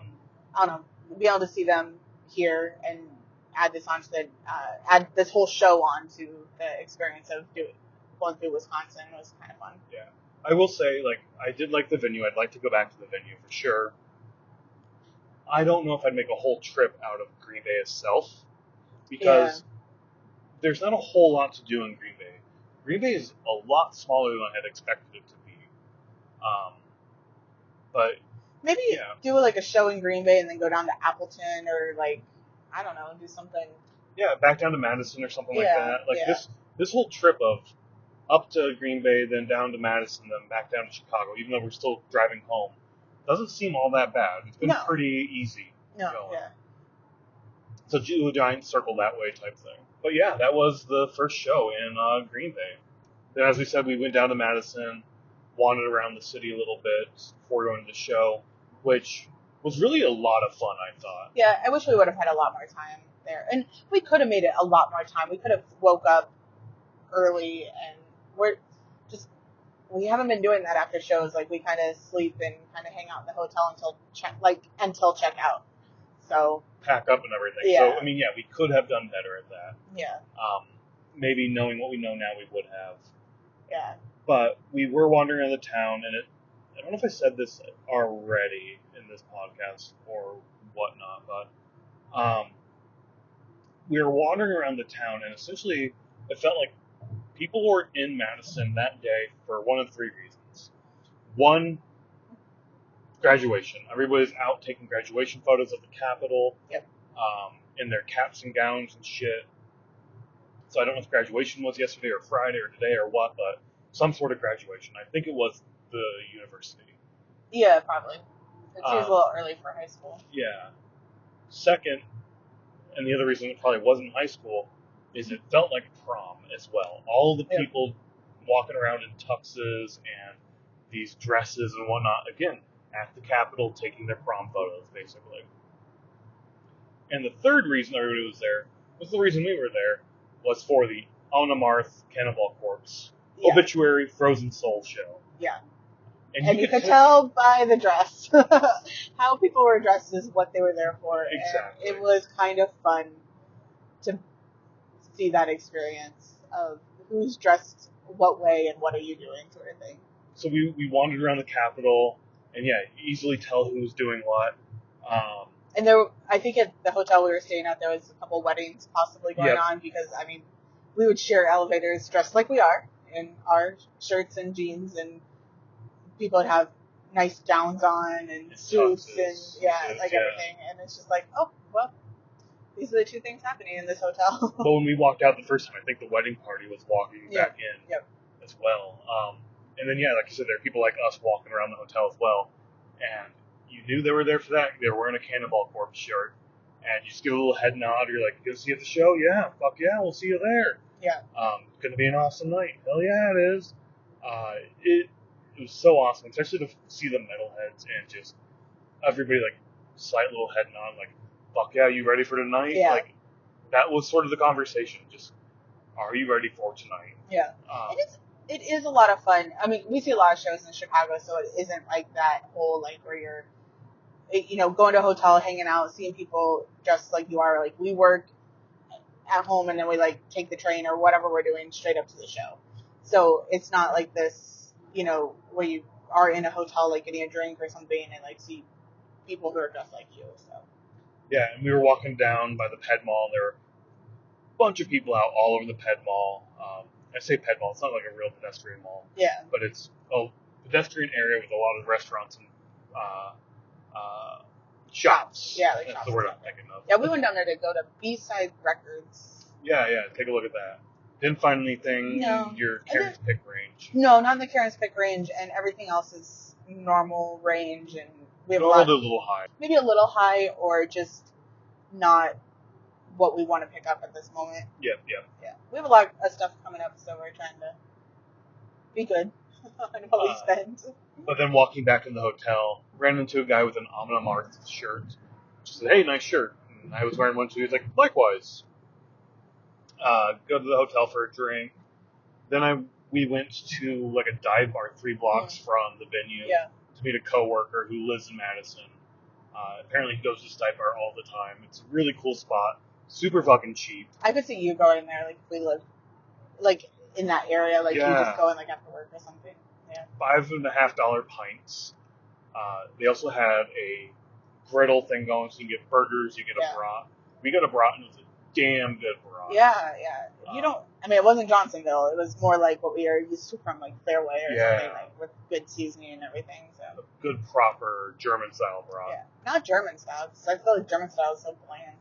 don't know, be able to see them here and add this on to the add this whole show on to the experience of going through Wisconsin was kind of fun. Yeah, I will say, like, I did like the venue. I'd like to go back to the venue for sure. I don't know if I'd make a whole trip out of Green Bay itself, because there's not a whole lot to do in Green Bay. Green Bay is a lot smaller than I had expected it to be. But maybe do like a show in Green Bay and then go down to Appleton, or like, I don't know, do something. Yeah, back down to Madison or something like that. Like this whole trip of up to Green Bay, then down to Madison, then back down to Chicago, even though we're still driving home, doesn't seem all that bad. It's been pretty easy. No, going. So do a giant circle that way type thing. But yeah, that was the first show in Green Bay. Then, as we said, we went down to Madison, wandered around the city a little bit before going to the show, which was really a lot of fun, I thought. Yeah, I wish we would have had a lot more time there. And we could have made it a lot more time. We could have woke up early, and we haven't been doing that after shows. Like, we kind of sleep and kind of hang out in the hotel until checkout. So Pack up and everything. Yeah. So, I mean, yeah, we could have done better at that. yeah, Maybe knowing what we know now, we would have. yeah, But we were wandering around the town, and I don't know if I said this already in this podcast or whatnot, but we were wandering around the town, and essentially it felt like people were in Madison that day for one of three reasons. One, graduation. Everybody's out taking graduation photos of the Capitol. Yep. In their caps and gowns and shit. So I don't know if graduation was yesterday or Friday or today or what, but some sort of graduation. I think it was the university. yeah, probably. It seems a little early for high school. Yeah. Second, and the other reason it probably wasn't high school, is it felt like prom as well. All the people walking around in tuxes and these dresses and whatnot, again, at the Capitol taking their prom photos, basically. And the third reason everybody was there, was the reason we were there, was for the Amon Amarth Cannibal Corpse Obituary Frozen Soul show. Yeah. And you could tell by the dress. How people were dressed is what they were there for. Exactly. And it was kind of fun to see that experience of who's dressed what way and what are you doing sort of thing. So we wandered around the Capitol, and yeah, easily tell who's doing what. And I think at the hotel we were staying at, there was a couple weddings possibly going on because, I mean, we would share elevators dressed like we are in our shirts and jeans, and people would have nice gowns on and suits and everything. And it's just like, oh, well, these are the two things happening in this hotel. But when we walked out the first time, I think the wedding party was walking back in as well. And then, yeah, like you said, there are people like us walking around the hotel as well. And you knew they were there for that. They were wearing a Cannibal Corpse shirt. And you just give a little head nod. You're like, you gonna see you at the show? Yeah, fuck yeah, we'll see you there. Yeah. It's gonna be an awesome night. Hell yeah, it is. It was so awesome, especially to see the metalheads and just everybody like slight little head nod, like, fuck yeah, you ready for tonight? Yeah. Like, that was sort of the conversation. Just, are you ready for tonight? Yeah. It is a lot of fun. I mean, we see a lot of shows in Chicago, so it isn't like that whole, like, where you're, going to a hotel, hanging out, seeing people dressed like you are. Like, we work at home and then we, like, take the train or whatever we're doing straight up to the show. So it's not like this, where you are in a hotel, like, getting a drink or something and, like, see people who are dressed like you, so. Yeah, and we were walking down by the Ped Mall, and there were a bunch of people out all over the Ped Mall. I say Ped Mall, it's not like a real pedestrian mall. Yeah. But it's a pedestrian area with a lot of restaurants and shops. Yeah, like That's shops. the word I'm thinking of. Yeah, we went down there to go to B-Side Records. Yeah, take a look at that. Didn't find anything No. in your Karen's Pick range. No, not in the Karen's Pick range, and everything else is normal range, and we have a little high. Maybe a little high, or just not what we want to pick up at this moment. Yeah. We have a lot of stuff coming up, so we're trying to be good on what we spend. But then walking back in the hotel, ran into a guy with an Amon Amarth shirt. Just said, hey, nice shirt. And I was wearing one too. He was like, likewise. Go to the hotel for a drink. Then we went to like a dive bar 3 blocks from the venue to meet a coworker who lives in Madison. Apparently he goes to this dive bar all the time. It's a really cool spot. Super fucking cheap. I could see you going there, like, if we lived, like, in that area, like, you just go in, like, after work or something. Yeah. $5.50 pints. They also had a griddle thing going, so you get burgers, you get a brat. We got a brat, and it was a damn good brat. Yeah. It wasn't Johnsonville. It was more like what we are used to from, like, Fairway or something, like, with good seasoning and everything, so. A good, proper German-style brat. Yeah. Not German-style, because I feel like German-style is so bland.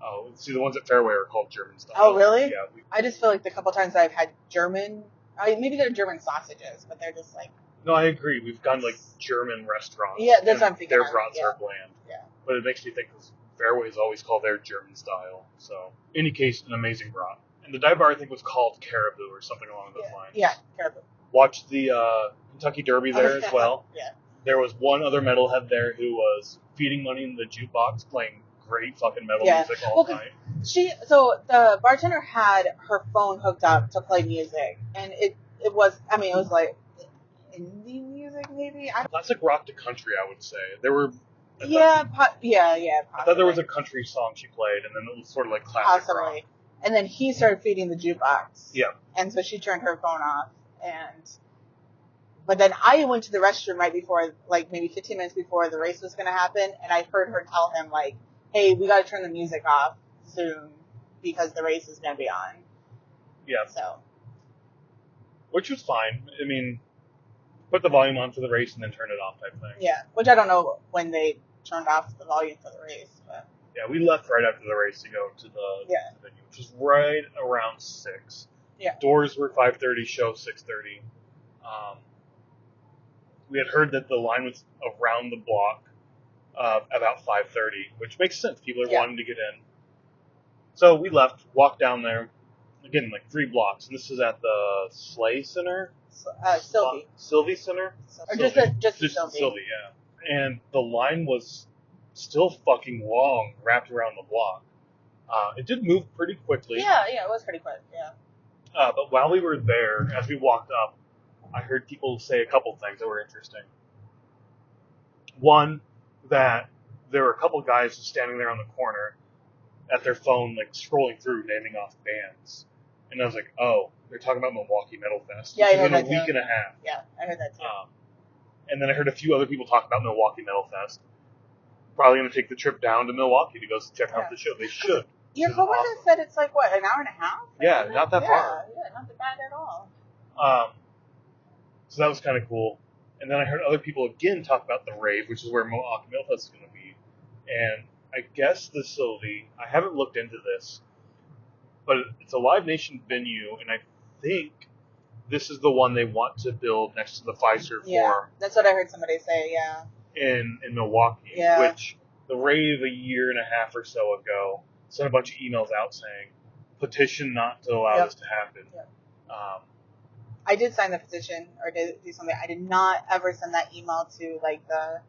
Oh, see, the ones at Fairway are called German style. Oh, really? Yeah. I just feel like the couple times I've had maybe they're German sausages, but they're just like... No, I agree. We've gone like German restaurants. Yeah, that's what I'm thinking. Their brats are bland. Yeah. But it makes me think Fairway is always called their German style. So, in any case, an amazing brat. And the dive bar, I think, was called Caribou or something along those lines. Yeah, Caribou. Watched the Kentucky Derby there as well. Yeah. There was one other metalhead there who was feeding money in the jukebox, playing great fucking metal music all night. So the bartender had her phone hooked up to play music, and it was like indie music maybe. Classic rock to country, I would say. There were. Possibly. I thought there was a country song she played, and then it was sort of like classic rock. And then he started feeding the jukebox. Yeah. And so she turned her phone off, but then I went to the restroom right before, like maybe 15 minutes before the race was going to happen, and I heard her tell him, like, hey, we got to turn the music off soon because the race is going to be on. Yeah. So. Which was fine. I mean, put the volume on for the race and then turn it off type thing. Yeah, which I don't know when they turned off the volume for the race. But. Yeah, we left right after the race to go to the venue, which was right around 6. Yeah. Doors were 5:30, show 6:30. We had heard that the line was around the block about 5:30, which makes sense. People are wanting to get in. So we left, walked down there, again, like 3 blocks, and this is at the Slay Center? Sylvie Center? Or just Sylvie. Sylvie, yeah. And the line was still fucking long, wrapped around the block. It did move pretty quickly. Yeah, it was pretty quick, yeah. But while we were there, as we walked up, I heard people say a couple things that were interesting. One, that there were a couple guys just standing there on the corner at their phone, like scrolling through, naming off bands. And I was like, oh, they're talking about Milwaukee Metal Fest. Yeah, I heard in that a week and a half. Yeah, I heard that too. And then I heard a few other people talk about Milwaukee Metal Fest. Probably going to take the trip down to Milwaukee to go check out the show. They should. Your coworker said it's like, what, an hour and a half? Yeah, not that far. Yeah, not that bad at all. So that was kind of cool. And then I heard other people again talk about the rave, which is where Milwaukee Metal Fest is going to be. And I guess the Sylvie, I haven't looked into this, but it's a Live Nation venue, and I think this is the one they want to build next to the Pfizer Forum. That's what I heard somebody say, yeah. In Milwaukee, which the rave a year and a half or so ago sent a bunch of emails out saying, petition not to allow this to happen. Yep. I did sign the petition, or did do something. I did not ever send that email to, like, the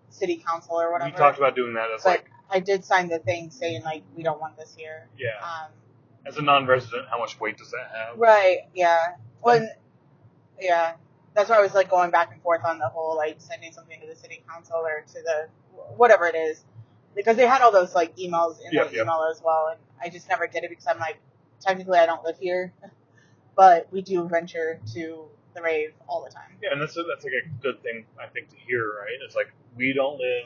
city council or whatever. We talked about doing that. But I did sign the thing saying, like, we don't want this here. Yeah. As a non-resident, how much weight does that have? Right, yeah. Yeah. That's why I was, like, going back and forth on the whole, like, sending something to the city council or to the, whatever it is. Because they had all those, like, emails in the email as well, and I just never did it because I'm like, technically I don't live here, but we do venture to the rave all the time. Yeah, and that's like a good thing, I think, to hear, right? It's like, we don't live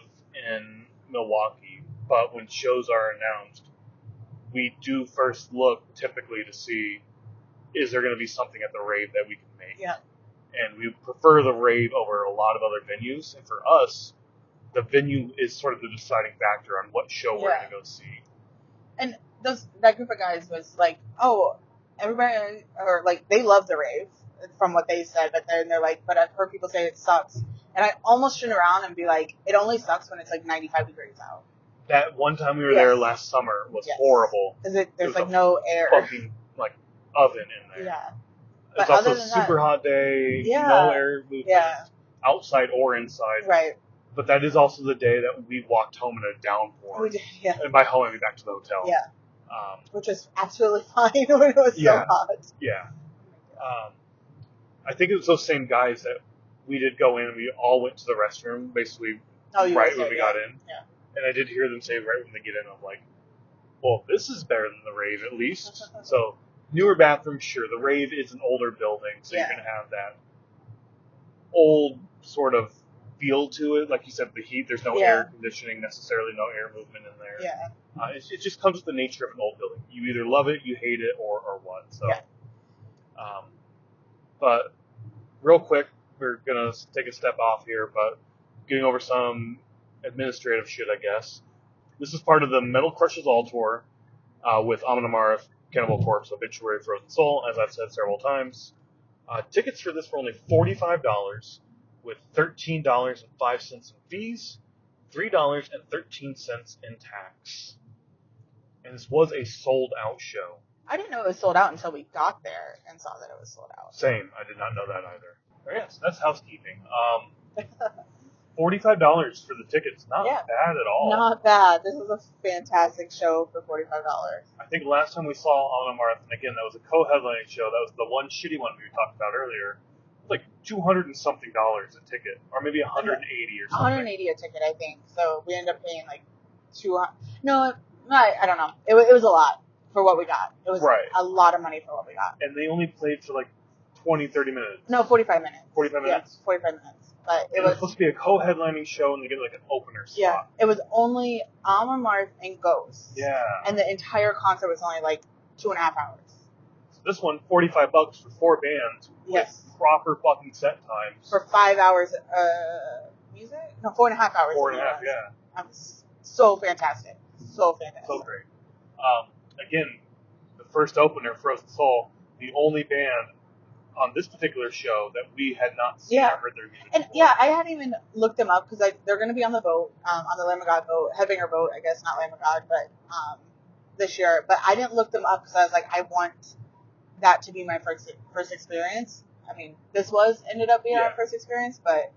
in Milwaukee, but when shows are announced, we do first look, typically, to see, is there going to be something at the rave that we can make? Yeah. And we prefer the rave over a lot of other venues, and for us, the venue is sort of the deciding factor on what show we're going to go see. And that group of guys was like, oh, everybody, or like, they love the rave, from what they said, but then they're like, but I've heard people say it sucks. And I almost turn around and be like, it only sucks when it's like 95 degrees out. That one time we were there last summer was horrible. Because there's like no air. Fucking, like, oven in there. Yeah. It's also a super hot day, no air movement, outside or inside. Right. But that is also the day that we walked home in a downpour. We did, yeah. And by home, I mean back to the hotel. Yeah. Which was absolutely fine when it was so hot. Yeah. I think it was those same guys that we did go in and we all went to the restroom, basically right when we got in. Yeah. And I did hear them say right when they get in, I'm like, well, this is better than the rave at least. So, newer bathroom, sure. The rave is an older building, so you're going to have that old sort of feel to it. Like you said, the heat, there's no air conditioning necessarily, no air movement in there. Yeah. It just comes with the nature of an old building. You either love it, you hate it, or what. So, but real quick, we're going to take a step off here, but getting over some administrative shit, I guess. This is part of the Metal Crushes All Tour with Amon Amarth, Cannibal Corpse, Obituary, Frozen Soul, as I've said several times. Tickets for this were only $45, with $13.05 in fees, $3.13 in tax. And this was a sold-out show. I didn't know it was sold out until we got there and saw that it was sold out. Same. I did not know that either. But yes, that's housekeeping. $45 for the tickets, not Yeah. bad at all. Not bad. This is a fantastic show for $45. I think last time we saw Amon Amarth, and again, that was a co-headlining show. That was the one shitty one we talked about earlier. It was like $200 and something a ticket, or maybe 180 or something. 180 a ticket, I think. So we ended up paying like 200. No, I don't know. It was a lot for what we got. It was Right. a lot of money for what we got. And they only played for like 20, 30 minutes. No, 45 minutes. 45 minutes? Yeah, 45 minutes. But it was supposed to be a co-headlining show, and they get like an opener slot. Yeah, it was only Amon Amarth and Ghosts. Yeah. And the entire concert was only like 2.5 hours. So this one, $45 for 4 bands Yes. with proper fucking set times. For 5 hours music? No, 4.5 hours. 4.5, yeah. So fantastic. So fantastic. So great. Again, the first opener, Frozen Soul, the only band on this particular show that we had not seen or heard their music And before. yeah, I hadn't even looked them up because they're going to be on the boat, on the Lamb of God boat, Headbanger boat, I guess, not Lamb of God, but this year. But I didn't look them up because I was like, I want that to be my first experience. I mean, this ended up being our first experience, but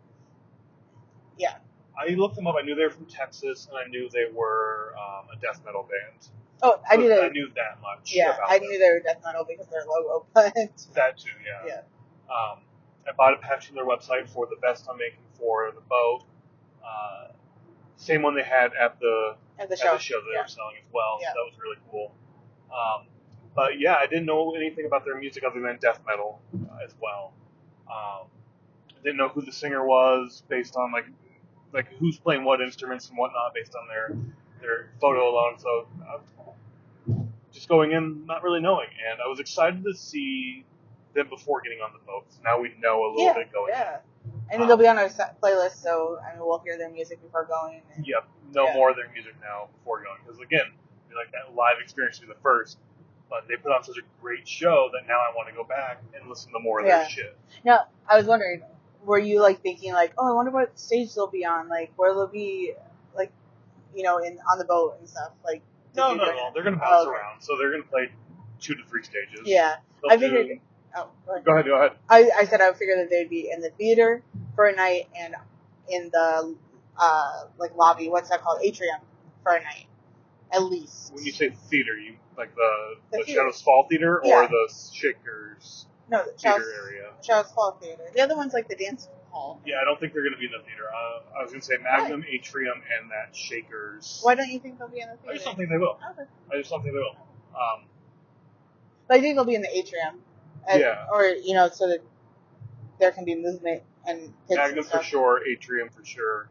yeah. I looked them up. I knew they were from Texas, and I knew they were a death metal band. Oh, I knew that much. Yeah, about I them. knew they were death metal because of their logo, but That too, yeah. I bought a patch on their website for the vest I'm making for the boat. Same one they had at the show that they were selling as well. Yeah. So that was really cool. But yeah, I didn't know anything about their music other than death metal as well. I didn't know who the singer was based on like who's playing what instruments and whatnot based on their photo alone. So just going in, not really knowing, and I was excited to see them before getting on the boat. So now we know a little bit going in. And then they'll be on our playlist, so I mean, we'll hear their music before going. Yep, more of their music now before going, because again, like that live experience to be the first, but they put on such a great show that now I want to go back and listen to more of their shit. Now, I was wondering, were you like thinking like, oh, I wonder what stage they'll be on, like where they'll be, like, on the boat and stuff, like. No. They're gonna bounce around, so they're gonna play 2 to 3 stages. Yeah, I figured. Go ahead. I said I would figure that they'd be in the theater for a night and in the lobby. What's that called? Atrium for a night, at least. When you say theater, you like the theater. Shadows Fall Theater or the Shakers? No, the theater area. Shadows Fall Theater. The other one's like the dance hall. Yeah, I don't think they're going to be in the theater. I was going to say Magnum, Atrium, and that Shakers. Why don't you think they'll be in the theater? I just don't think they will. Okay. I just don't think they will. But I think they'll be in the atrium. Or, so that there can be movement and kids Magnum and stuff. for sure, Atrium for sure.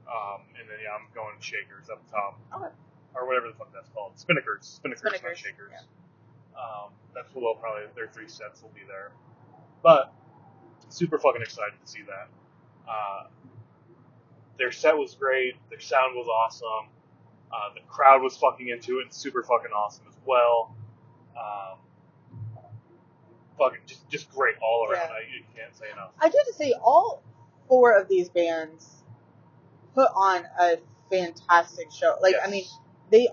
And then, I'm going Shakers up top. Okay. Or whatever the fuck that's called. Spinnakers, not Shakers. Yeah. That's what probably their 3 sets will be there. But, super fucking excited to see that. Their set was great. Their sound was awesome. The crowd was fucking into it and super fucking awesome as well. Fucking just great all around. Yeah. You can't say enough. I do have to say, all 4 of these bands put on a fantastic show. Like, Yes. I mean, they,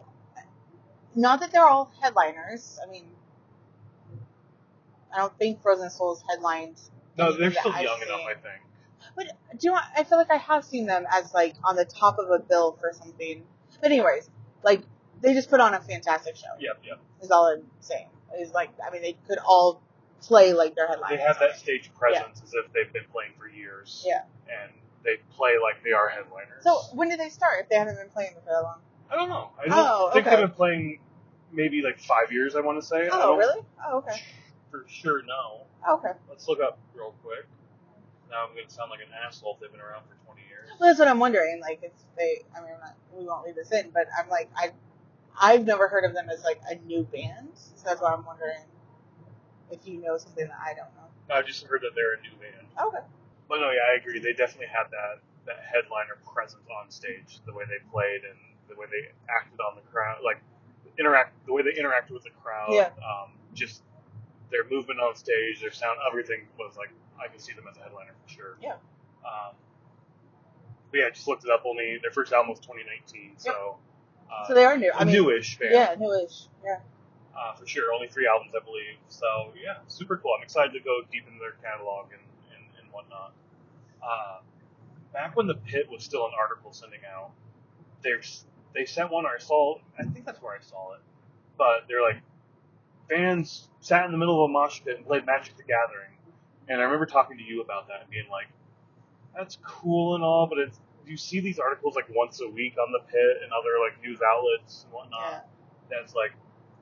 not that they're all headliners. I mean, I don't think Frozen Souls headlined. No, they're anything still that young I've enough, seen. I think. But do you know, I feel like I have seen them as like on the top of a bill for something. But anyways, like they just put on a fantastic show. Yep. Is all I'm saying. Is like, I mean, they could all play like their headliners. They have that stage presence as if they've been playing for years. Yeah. And they play like they are headliners. So when did they start? If they haven't been playing for that long? I don't know. I think they've been playing maybe like 5 years. I want to say. Oh, really? Oh, okay. For sure, no. Okay. Let's look up real quick. Now I'm going to sound like an asshole if they've been around for 20 years. Well, that's what I'm wondering. Like, if they, I mean, we won't leave this in, but I'm like, I've never heard of them as like a new band, so that's why I'm wondering if you know something that I don't know. No, I just heard that they're a new band. Okay. But no, yeah, I agree. They definitely had that headliner presence on stage, the way they played and the way they acted on the crowd, like the way they interacted with the crowd. Yeah. Just their movement on stage, their sound, everything was like, I can see them as a headliner for sure. Yeah. But yeah, I just looked it up. Only their first album was 2019, so. So they are new. I mean, newish band. Yeah, newish. Yeah. For sure, only 3 albums, I believe. So yeah, super cool. I'm excited to go deep into their catalog and whatnot. back when the pit was still an article sending out, they sent one. I saw. I think that's where I saw it. But they're like, fans sat in the middle of a mosh pit and played Magic the Gathering. And I remember talking to you about that and being like, that's cool and all, but you see these articles like once a week on the pit and other like news outlets and whatnot. Yeah. That's like,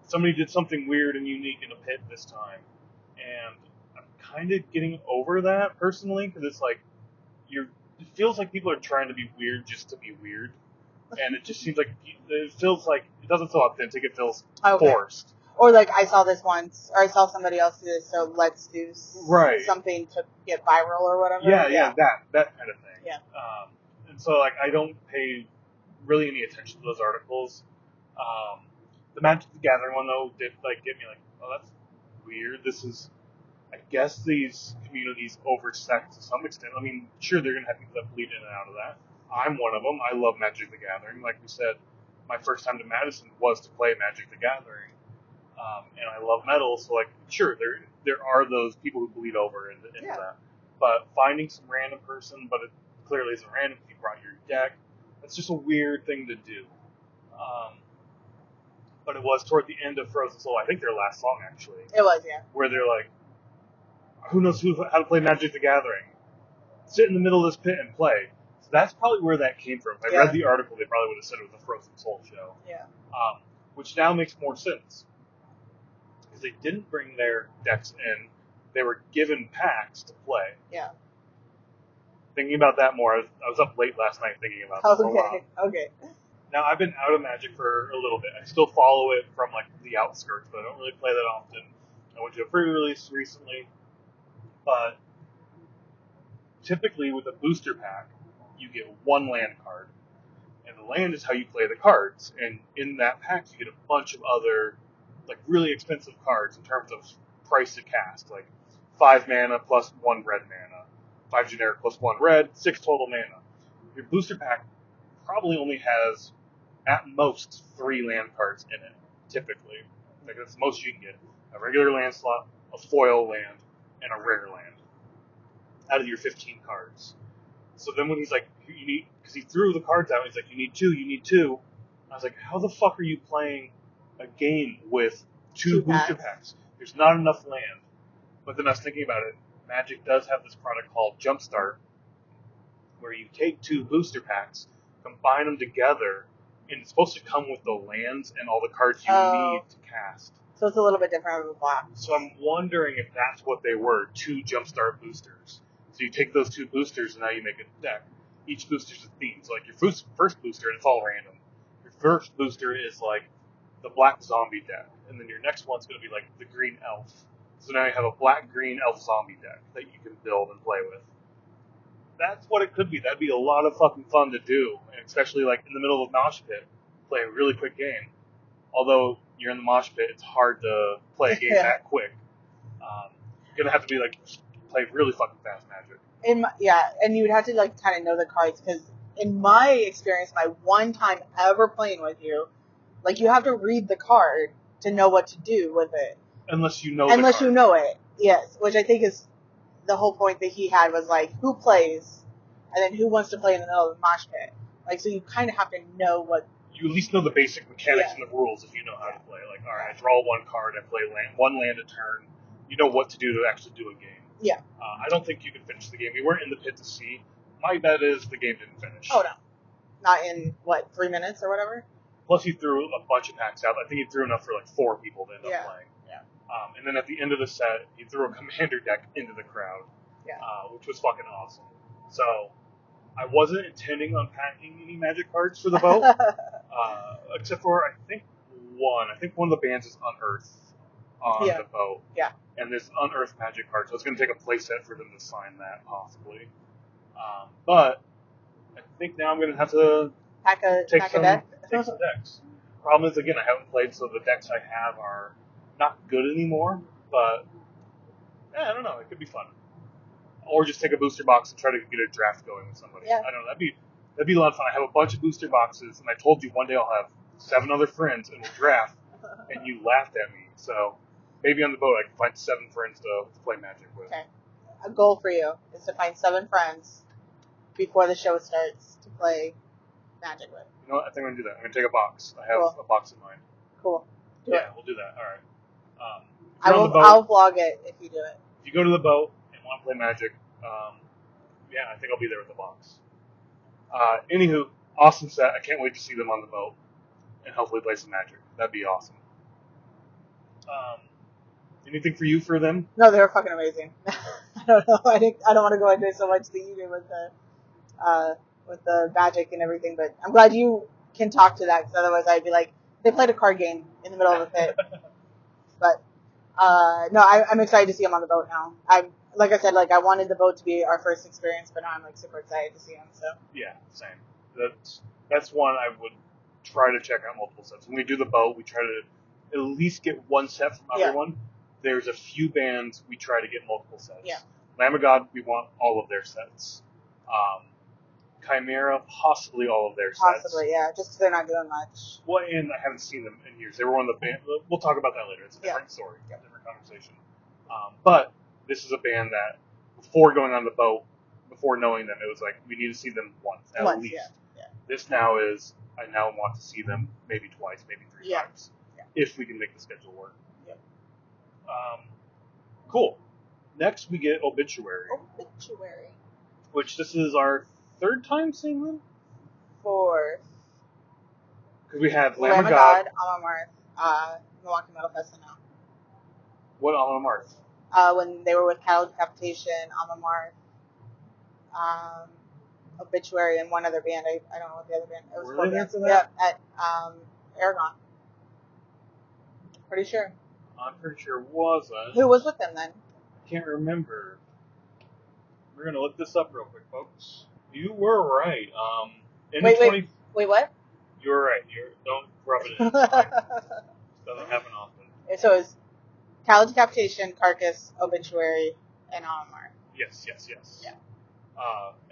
somebody did something weird and unique in a pit this time. And I'm kind of getting over that personally, because it's like, it feels like people are trying to be weird just to be weird. And it just seems like, it doesn't feel authentic, it feels forced. Or like, I saw this once, or I saw somebody else do this, so let's do something to get viral or whatever. Yeah, that kind of thing. Yeah. And so, like, I don't pay really any attention to those articles. The Magic the Gathering one, though, did, like, get me like, oh, that's weird. This is, I guess these communities oversect to some extent. I mean, sure, they're going to have people that bleed in and out of that. I'm one of them. I love Magic the Gathering. Like we said, my first time to Madison was to play Magic the Gathering. And I love metal, so like, sure, there are those people who bleed over into that. But finding some random person, but it clearly isn't random if you brought your deck, that's just a weird thing to do. But it was toward the end of Frozen Soul, I think their last song actually. It was, yeah. Where they're like, who knows how to play Magic the Gathering? Sit in the middle of this pit and play. So that's probably where that came from. If I read the article, they probably would have said it was a Frozen Soul show. Yeah. Which now makes more sense. Because they didn't bring their decks in. They were given packs to play. Yeah. Thinking about that more, I was up late last night thinking about this a lot. Okay. Now, I've been out of Magic for a little bit. I still follow it from, like, the outskirts, but I don't really play that often. I went to a pre-release recently. But typically with a booster pack, you get one land card. And the land is how you play the cards. And in that pack, you get a bunch of other, like, really expensive cards in terms of price to cast. Like, 5 mana plus 1 red mana. 5 generic plus 1 red, 6 total mana. Your booster pack probably only has, at most, 3 land cards in it, typically. Like, that's the most you can get. A regular land slot, a foil land, and a rare land. Out of your 15 cards. So then when he's like, you need, because he threw the cards out, he's like, you need 2. I was like, how the fuck are you playing a game with 2 booster packs? There's not enough land. But then I was thinking about it. Magic does have this product called Jumpstart, where you take 2 booster packs, combine them together, and it's supposed to come with the lands and all the cards you need to cast. So it's a little bit different of a box. So I'm wondering if that's what they were, 2 Jumpstart boosters. So you take those 2 boosters and now you make a deck. Each booster's a theme. So like your first booster, and it's all random. Your first booster is like the black zombie deck. And then your next one's going to be like the green elf. So now you have a black-green elf zombie deck that you can build and play with. That's what it could be. That'd be a lot of fucking fun to do. And especially like in the middle of a mosh pit, play a really quick game. Although you're in the mosh pit, it's hard to play a game that quick. You're going to have to be like, play really fucking fast Magic. And you would have to like kind of know the cards, because in my experience, my one time ever playing with you, like you have to read the card to know what to do with it. Unless you know it, yes. Which I think is the whole point that he had, was like, who plays, and then who wants to play in the middle of the mosh pit. Like, so you kind of have to know what... You at least know the basic mechanics and the rules if you know how to play. Like, alright, I draw 1 card, I play one land a turn. You know what to do to actually do a game. Yeah. I don't think you can finish the game. We weren't in the pit to see. My bet is the game didn't finish. Oh, no. Not in, 3 minutes or whatever? Plus, he threw a bunch of packs out. I think he threw enough for, 4 people to end up playing. Yeah. And then at the end of the set, he threw a commander deck into the crowd. Yeah. Which was fucking awesome. So, I wasn't intending on packing any Magic cards for the vote. Except for, I think one of the bands is Unearth on the vote. Yeah. And this Unearth Magic card, so it's going to take a playset for them to sign that, possibly. But I think now I'm going to have to take some decks. Problem is, again, I haven't played, so the decks I have are not good anymore, but I don't know, it could be fun. Or just take a booster box and try to get a draft going with somebody. Yeah. I don't know, that'd be a lot of fun. I have a bunch of booster boxes, and I told you one day I'll have 7 other friends and we'll draft, and you laughed at me, so maybe on the boat I can find 7 friends to play Magic with. Okay. A goal for you is to find 7 friends before the show starts to play Magic with. You know what? I think I'm going to do that. I'm going to take a box. I have Cool. a box in mind. Cool. Do Yeah, it. we'll do that. All right. If I you're on will. the boat, I'll vlog it if you do it. if you go to the boat and want to play Magic, yeah, I think I'll be there with the box. Anywho, awesome set. I can't wait to see them on the boat and hopefully play some Magic. That'd be awesome. Anything for you for them? No, they were fucking amazing. I don't know. I don't want to go into so much that you do with the Magic and everything, but I'm glad you can talk to that because otherwise I'd be like, they played a card game in the middle of a pit. But no, I'm excited to see them on the boat now. Like I said, I wanted the boat to be our first experience, but now I'm super excited to see them. So yeah, same. That's one I would try to check out multiple sets. When we do the boat, we try to at least get one set from everyone. There's a few bands we try to get multiple sets. Yeah. Lamb of God, we want all of their sets. Chimera, possibly all of their sets. Possibly, yeah, just because they're not doing much. Well, and I haven't seen them in years. They were one of the band. We'll talk about that later. It's a different story, different conversation. But this is a band that, before going on the boat, before knowing them, it was like, we need to see them once, at least. Yeah. This now is, I now want to see them maybe twice, maybe three times, if we can make the schedule work. Yep. Cool. Next, we get Obituary. Which this is our third time seeing them? Fourth. Because we had Lamb of God, Amon Amarth, Milwaukee Metal Fest now. What Amon Amarth? When they were with Cannibal Corpse, Amon Amarth, Obituary, and one other band. I don't know what the other band. It was Were they there for that? Yeah, at Aragon. Pretty sure. I'm pretty sure it wasn't. Who was with them then? I can't remember. We're going to look this up real quick, folks. You were right. Wait, what? You were right. Don't rub it in. It's fine. Doesn't happen often. So it's Cannibal Decapitation, Carcass, Obituary, and Amon Amarth. Yes. Yeah.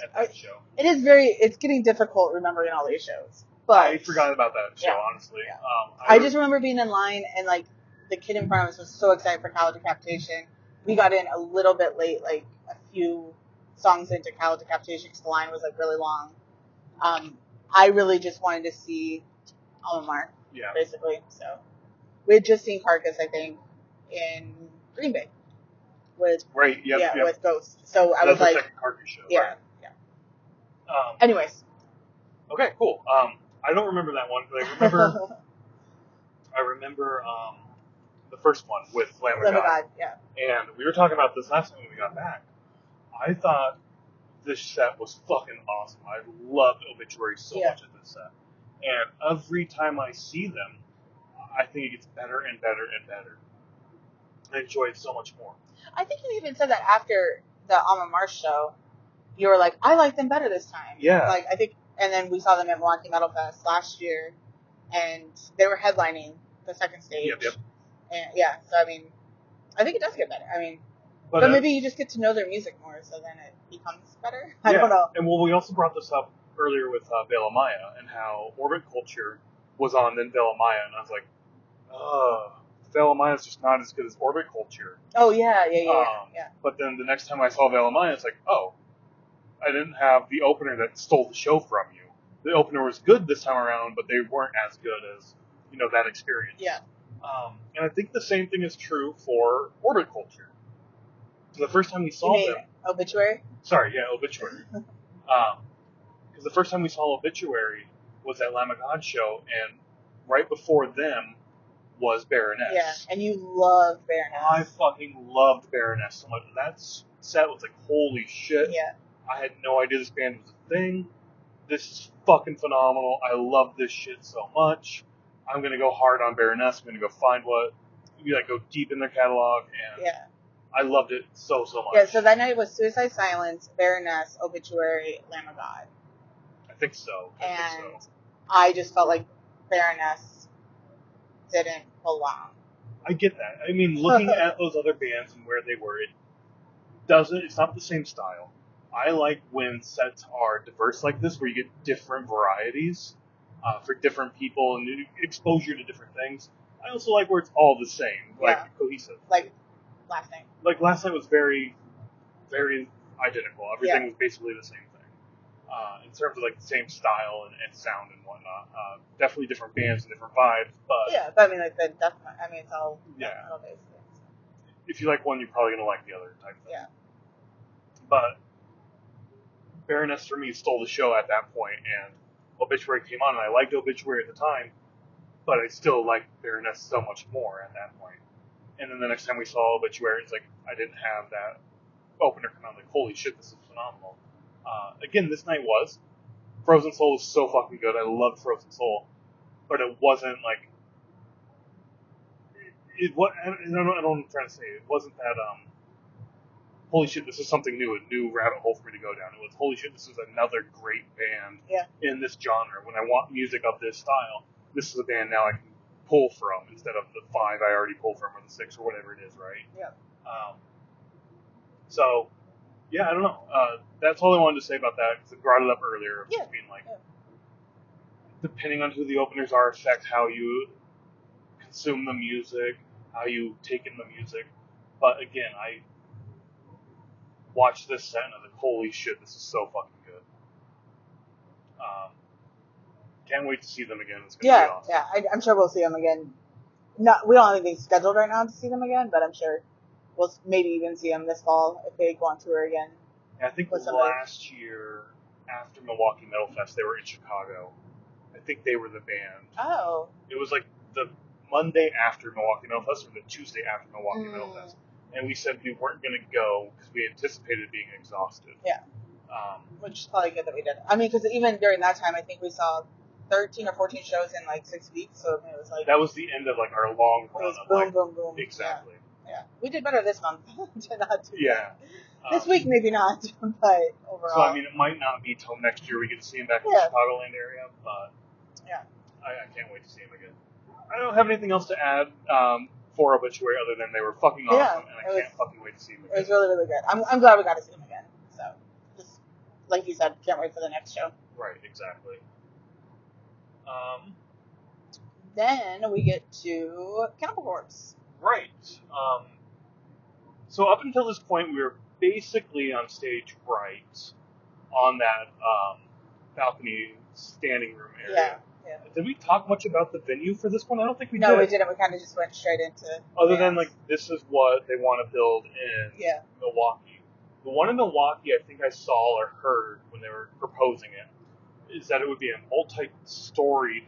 At that show. It's getting difficult remembering all these shows. But I forgot about that show, honestly. Yeah. I just remember being in line and the kid in front of us was so excited for Cannibal Decapitation. We got in a little bit late, a few songs into Cannibal Decapitation because the line was really long. I really just wanted to see Amon Amarth, basically. So we had just seen Carcass, I think, in Green Bay with with Ghost. So I was like, second Carcass show. Yeah. Right? Anyways. Okay, cool. I don't remember that one, but I remember the first one with Lamb of God. Yeah. And we were talking about this last time when we got back. I thought this set was fucking awesome. I loved Obituary so much at this set. And every time I see them, I think it gets better and better and better. I enjoy it so much more. I think you even said that after the Amon Amarth show. You were like, I like them better this time. Yeah. I think, and then we saw them at Milwaukee Metal Fest last year, and they were headlining the second stage. Yep. And so I mean, I think it does get better. I mean, but maybe you just get to know their music more, so then it becomes better. I don't know. And we also brought this up earlier with Veil of Maya and how Orbit Culture was on then Veil of Maya, and I was like, Veil of Maya is just not as good as Orbit Culture. Oh yeah. But then the next time I saw Veil of Maya, it's like, I didn't have the opener that stole the show from you. The opener was good this time around, but they weren't as good as, that experience. Yeah. And I think the same thing is true for Orbit Culture. The first time we saw them... Obituary? Sorry, Obituary. Because the first time we saw Obituary was at Lamb of God show, and right before them was Baroness. Yeah, and you loved Baroness. I fucking loved Baroness so much. That set was like, holy shit. Yeah. I had no idea this band was a thing. This is fucking phenomenal. I love this shit so much. I'm going to go hard on Baroness. I'm going to go find go deep in their catalog. And I loved it so much. Yeah, so that night was Suicide Silence, Baroness, Obituary, Lamb of God. I think so. I just felt like Baroness didn't belong. I get that. I mean, looking at those other bands and where they were, it's not the same style. I like when sets are diverse like this, where you get different varieties for different people and exposure to different things. I also like where it's all the same, cohesive. Like last night. Last night was very, very identical. Everything was basically the same thing. in terms of like the same style and sound and whatnot. Definitely different bands and different vibes, but Yeah, but I mean, like the death. I mean, it's all Yeah. metal based. if you like one, you're probably gonna like the other type thing. Yeah. But Baroness for me stole the show at that point, and Obituary came on, and I liked Obituary at the time, but I still liked Baroness so much more at that point. And then the next time we saw Obituary, it's like I didn't have that opener come out. Like, holy shit, this is phenomenal. Again, this night was. Frozen Soul was so fucking good. I loved Frozen Soul, but it wasn't like I don't know what I'm trying to say. It wasn't that holy shit, this is something new, a new rabbit hole for me to go down. It was holy shit, this is another great band in this genre. When I want music of this style, this is a band now I can pull from instead of the 5 I already pulled from, or the 6, or whatever it is, right? Yeah. So, yeah, I don't know. That's all I wanted to say about that, because I brought it up earlier, of just being like, depending on who the openers are, affect how you consume the music, how you take in the music. But again, I watched this set and I was like, holy shit, this is so fucking good. Can't wait to see them again. It's gonna be awesome. Yeah. I'm sure we'll see them again. We don't have anything scheduled right now to see them again, but I'm sure we'll maybe even see them this fall if they go on tour again. I think last year, after Milwaukee Metal Fest, they were in Chicago. I think they were the band. Oh. It was like the Monday after Milwaukee Metal Fest, or the Tuesday after Milwaukee Metal Fest. And we said we weren't going to go because we anticipated being exhausted. Yeah. Which is probably good that we did. I mean, because even during that time, I think we saw 13 or 14 shows in like 6 weeks. So it was like... That was the end of like our long run of boom, like... boom, boom. Exactly. Yeah. We did better this month to not do that. This week, maybe not, but overall. So, I mean, it might not be till next year we get to see him back in the Chicagoland area, but I can't wait to see him again. I don't have anything else to add for Obituary other than they were fucking awesome, and I can't fucking wait to see him again. It was really, really good. I'm glad we got to see him again. So, just like you said, can't wait for the next show. Right, exactly. Then we get to Cannibal Corpse. Right. So up until this point, we were basically on stage right on that balcony standing room area. Yeah. Did we talk much about the venue for this one? I don't think we did. No, we didn't. We kind of just went straight into... Other than, like, this is what they want to build in Milwaukee. The one in Milwaukee I think I saw or heard when they were proposing it is that it would be a multi-storied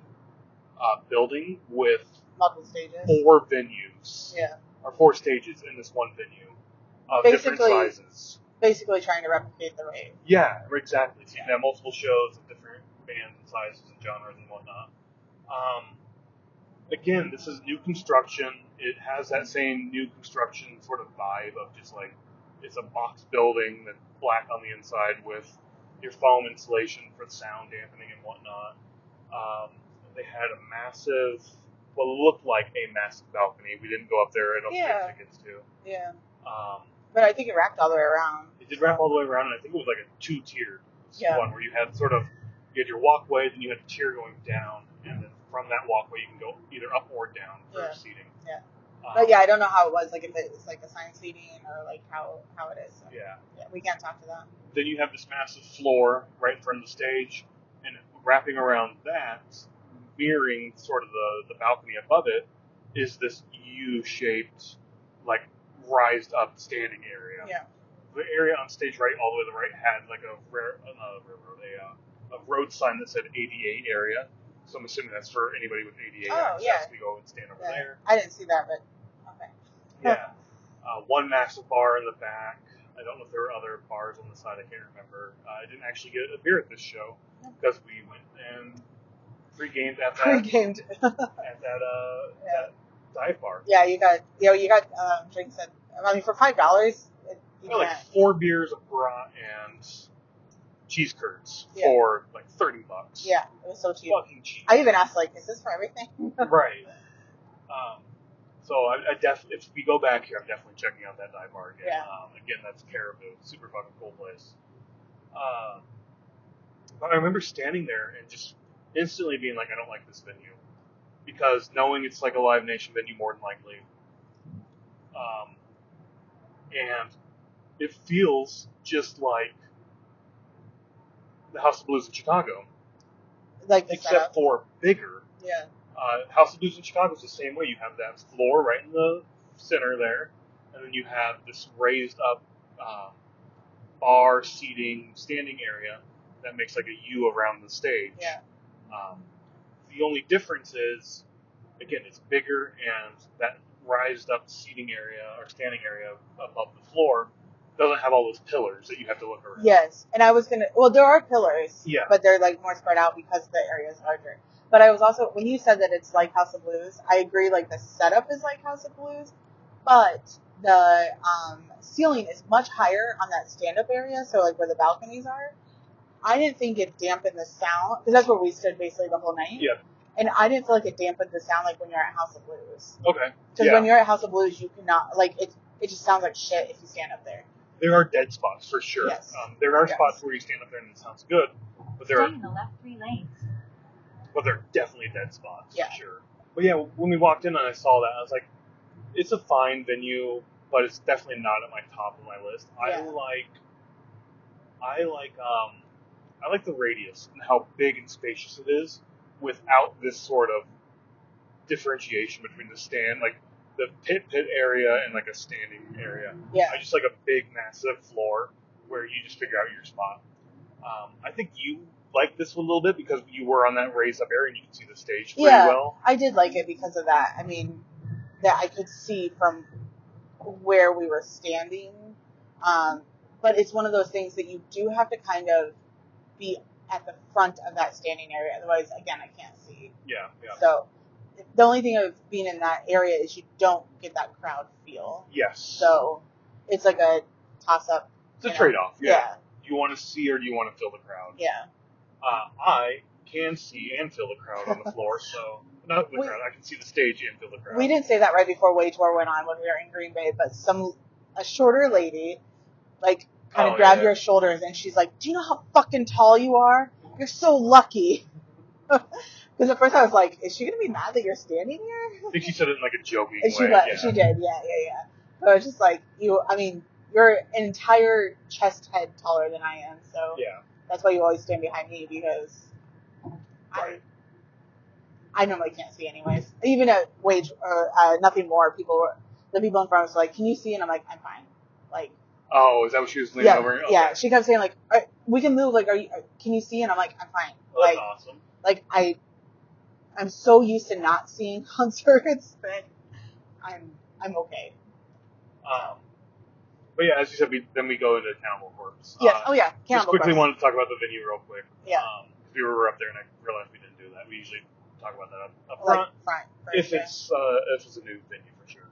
building with multiple stages. 4 venues. Yeah. Or 4 stages in this one venue of different sizes. Basically trying to replicate the rave. Yeah, exactly. So you can have multiple shows of different bands and sizes and genres and whatnot. Again, this is new construction. It has that same new construction sort of vibe of just like, it's a box building that's black on the inside with your foam insulation for the sound dampening and whatnot. They had a massive, what looked like a massive balcony. We didn't go up there. I don't get tickets to. Yeah. But I think it wrapped all the way around. It did wrap all the way around, and I think it was like a 2-tiered one where you had your walkway, then you had a tier going down, and then from that walkway you can go either up or down for seating. Yeah. But I don't know how it was, like if it's like assigned seating or like how it is. So, yeah, we can't talk to that. Then you have this massive floor right in front of the stage, and wrapping around that, mirroring sort of the balcony above it, is this U-shaped, like, rised up standing area. Yeah. The area on stage right, all the way to the right, had like a road sign that said ADA area. So I'm assuming that's for anybody with ADA access to go and stand over there. I didn't see that, but okay. Yeah. One massive bar in the back. I don't know if there were other bars on the side. I can't remember. I didn't actually get a beer at this show because we went and pre-gamed at that dive bar. Yeah, you got drinks at, I mean, for $5, like 4 beers, a brat, and cheese curds for like $30. Yeah, it was so cheap. Fucking cheap. I even asked, like, is this for everything? Right. So I definitely, if we go back here, I'm definitely checking out that dive bar again. Yeah. Again, that's Caribou. Super fucking cool place. But I remember standing there and just instantly being like, I don't like this venue. Because knowing it's like a Live Nation venue more than likely. And it feels just like the House of Blues in Chicago, Like the except setup. for bigger. Yeah. House of Blues in Chicago is the same way. You have that floor right in the center there, and then you have this raised up bar seating standing area that makes like a U around the stage. Yeah. The only difference is, again, it's bigger, and that raised up seating area or standing area above the floor doesn't have all those pillars that you have to look around. Yes, and I was gonna. Well, there are pillars, Yeah. but they're like more spread out because the area is larger. But I was also, when you said that it's like House of Blues, I agree. Like the setup is like House of Blues, but the ceiling is much higher on that stand-up area. So like where the balconies are, I didn't think it dampened the sound because that's where we stood basically the whole night. Yeah. And I didn't feel like it dampened the sound like when you're at House of Blues. Okay. Because when you're at House of Blues, you cannot like it. It just sounds like shit if you stand up there. There are dead spots for sure. Yes. There are spots where you stand up there and it sounds good, but there are. Stay in the left 3 lanes. But they're definitely dead spots Yeah. for sure. But yeah, when we walked in and I saw that, I was like, it's a fine venue, but it's definitely not at my top of my list. Yeah. I like the radius and how big and spacious it is without this sort of differentiation between the stand, like the pit area and like a standing area. Yeah. I just like a big, massive floor where you just figure out your spot. I think you like this one a little bit because you were on that raised up area and you could see the stage pretty well. I did like it because of that. I mean, that I could see from where we were standing. But it's one of those things that you do have to kind of be at the front of that standing area. Otherwise, again, I can't see. Yeah. So the only thing of being in that area is you don't get that crowd feel. Yes. So it's like a toss-up. It's a trade-off. Yeah. Do you want to see or do you want to feel the crowd? Yeah. I can see and feel the crowd on the floor, so not the crowd. I can see the stage and feel the crowd. We didn't say that right before Way Tour went on when we were in Green Bay, but a shorter lady, like, kind of grabbed your shoulders, and she's like, "Do you know how fucking tall you are? You're so lucky." Because at first I was like, "Is she gonna be mad that you're standing here?" I think she said it in like a joking and way. She did, yeah. So I was just like, you're an entire chest head taller than I am, so yeah. That's why you always stand behind me because I normally can't see anyways. Even at Wage or Nothing More, the people in front of us were like, "Can you see?" And I'm like, "I'm fine." Like, oh, is that what she was leaning over? Okay. Yeah. She kept saying like, "We can move." Like, can you see? And I'm like, "I'm fine." Well, that's awesome. Like I'm so used to not seeing concerts that I'm okay. But yeah, as you said, then we go into Cannibal Corpse. Yes. Cannibal just quickly Corpse. wanted to talk about the venue real quick. Yeah. We were up there and I realized we didn't do that. We usually talk about that up front. If it's a new venue for sure.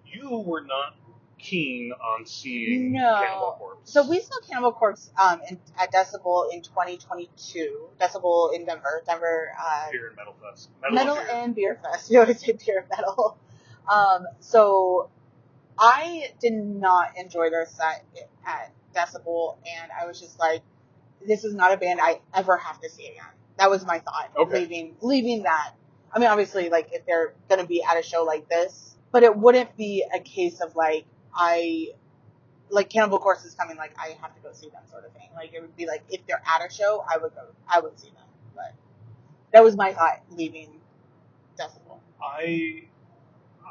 You were not keen on seeing Cannibal Corpse. So we saw Cannibal Corpse at Decibel in 2022. Decibel in Denver. Beer and Metal Fest. Metal and Beer Fest. You always say beer and metal. So I did not enjoy their set at Decibel, and I was just like, this is not a band I ever have to see again. That was my thought. Okay. Leaving that. I mean, obviously, like, if they're going to be at a show like this, but it wouldn't be a case of, like, Cannibal Corpse is coming, like, I have to go see them sort of thing. Like, it would be like, if they're at a show, I would see them. But that was my thought leaving Decibel.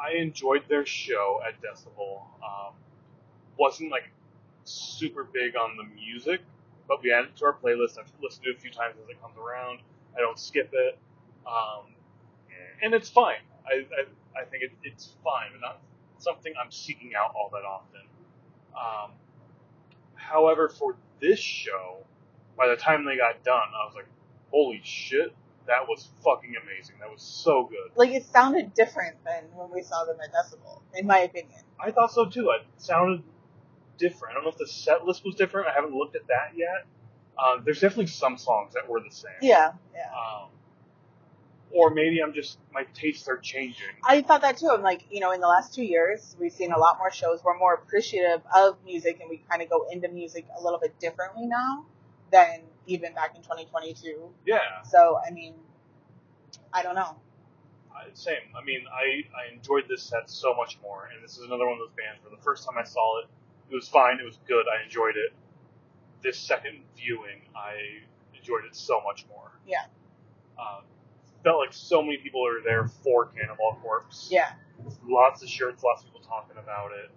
I enjoyed their show at Decibel. Wasn't, like, super big on the music, but we added it to our playlist. I've listened to it a few times as it comes around. I don't skip it. And it's fine. I think it's fine, but not something I'm seeking out all that often. However, for this show, by the time they got done, I was like, holy shit, that was fucking amazing. That was so good. Like, it sounded different than when we saw them at Decibel, in my opinion. I thought so too. It sounded different. I don't know if the set list was different. I haven't looked at that yet. There's definitely some songs that were the same. Yeah. Or maybe my tastes are changing. I thought that too. I'm like, in the last 2 years, we've seen a lot more shows. We're more appreciative of music, and we kind of go into music a little bit differently now than even back in 2022. Yeah. So, I mean, I don't know. Same. I mean, I enjoyed this set so much more, and this is another one of those bands where the first time I saw it, it was fine, it was good, I enjoyed it. this second viewing, I enjoyed it so much more. Yeah. Felt like so many people are there for Cannibal Corpse. Yeah. Lots of shirts, lots of people talking about it.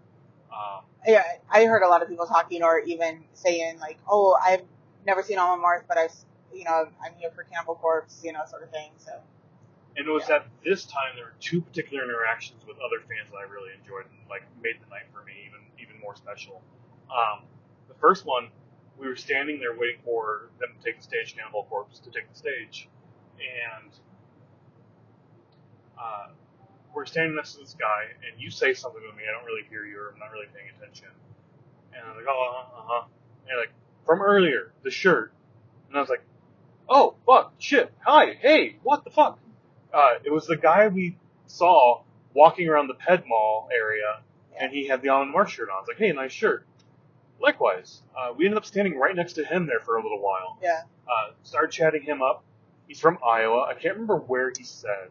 Yeah, I heard a lot of people talking or even saying like, "Oh, I've never seen Amon Amarth, but I'm here for Cannibal Corpse," sort of thing. So. And it was at this time there were two particular interactions with other fans that I really enjoyed and like made the night for me even more special. The first one, we were standing there waiting for them to take the stage, Cannibal Corpse to take the stage, and we're standing next to this guy, and you say something to me, I don't really hear you, or I'm not really paying attention. And I'm like, oh, and like, from earlier, the shirt. And I was like, oh, fuck, shit, hi, hey, what the fuck? It was the guy we saw walking around the Ped Mall area, and he had the Amon Amarth shirt on. I was like, hey, nice shirt. Likewise, we ended up standing right next to him there for a little while. Yeah. Started chatting him up. He's from Iowa. I can't remember where he said.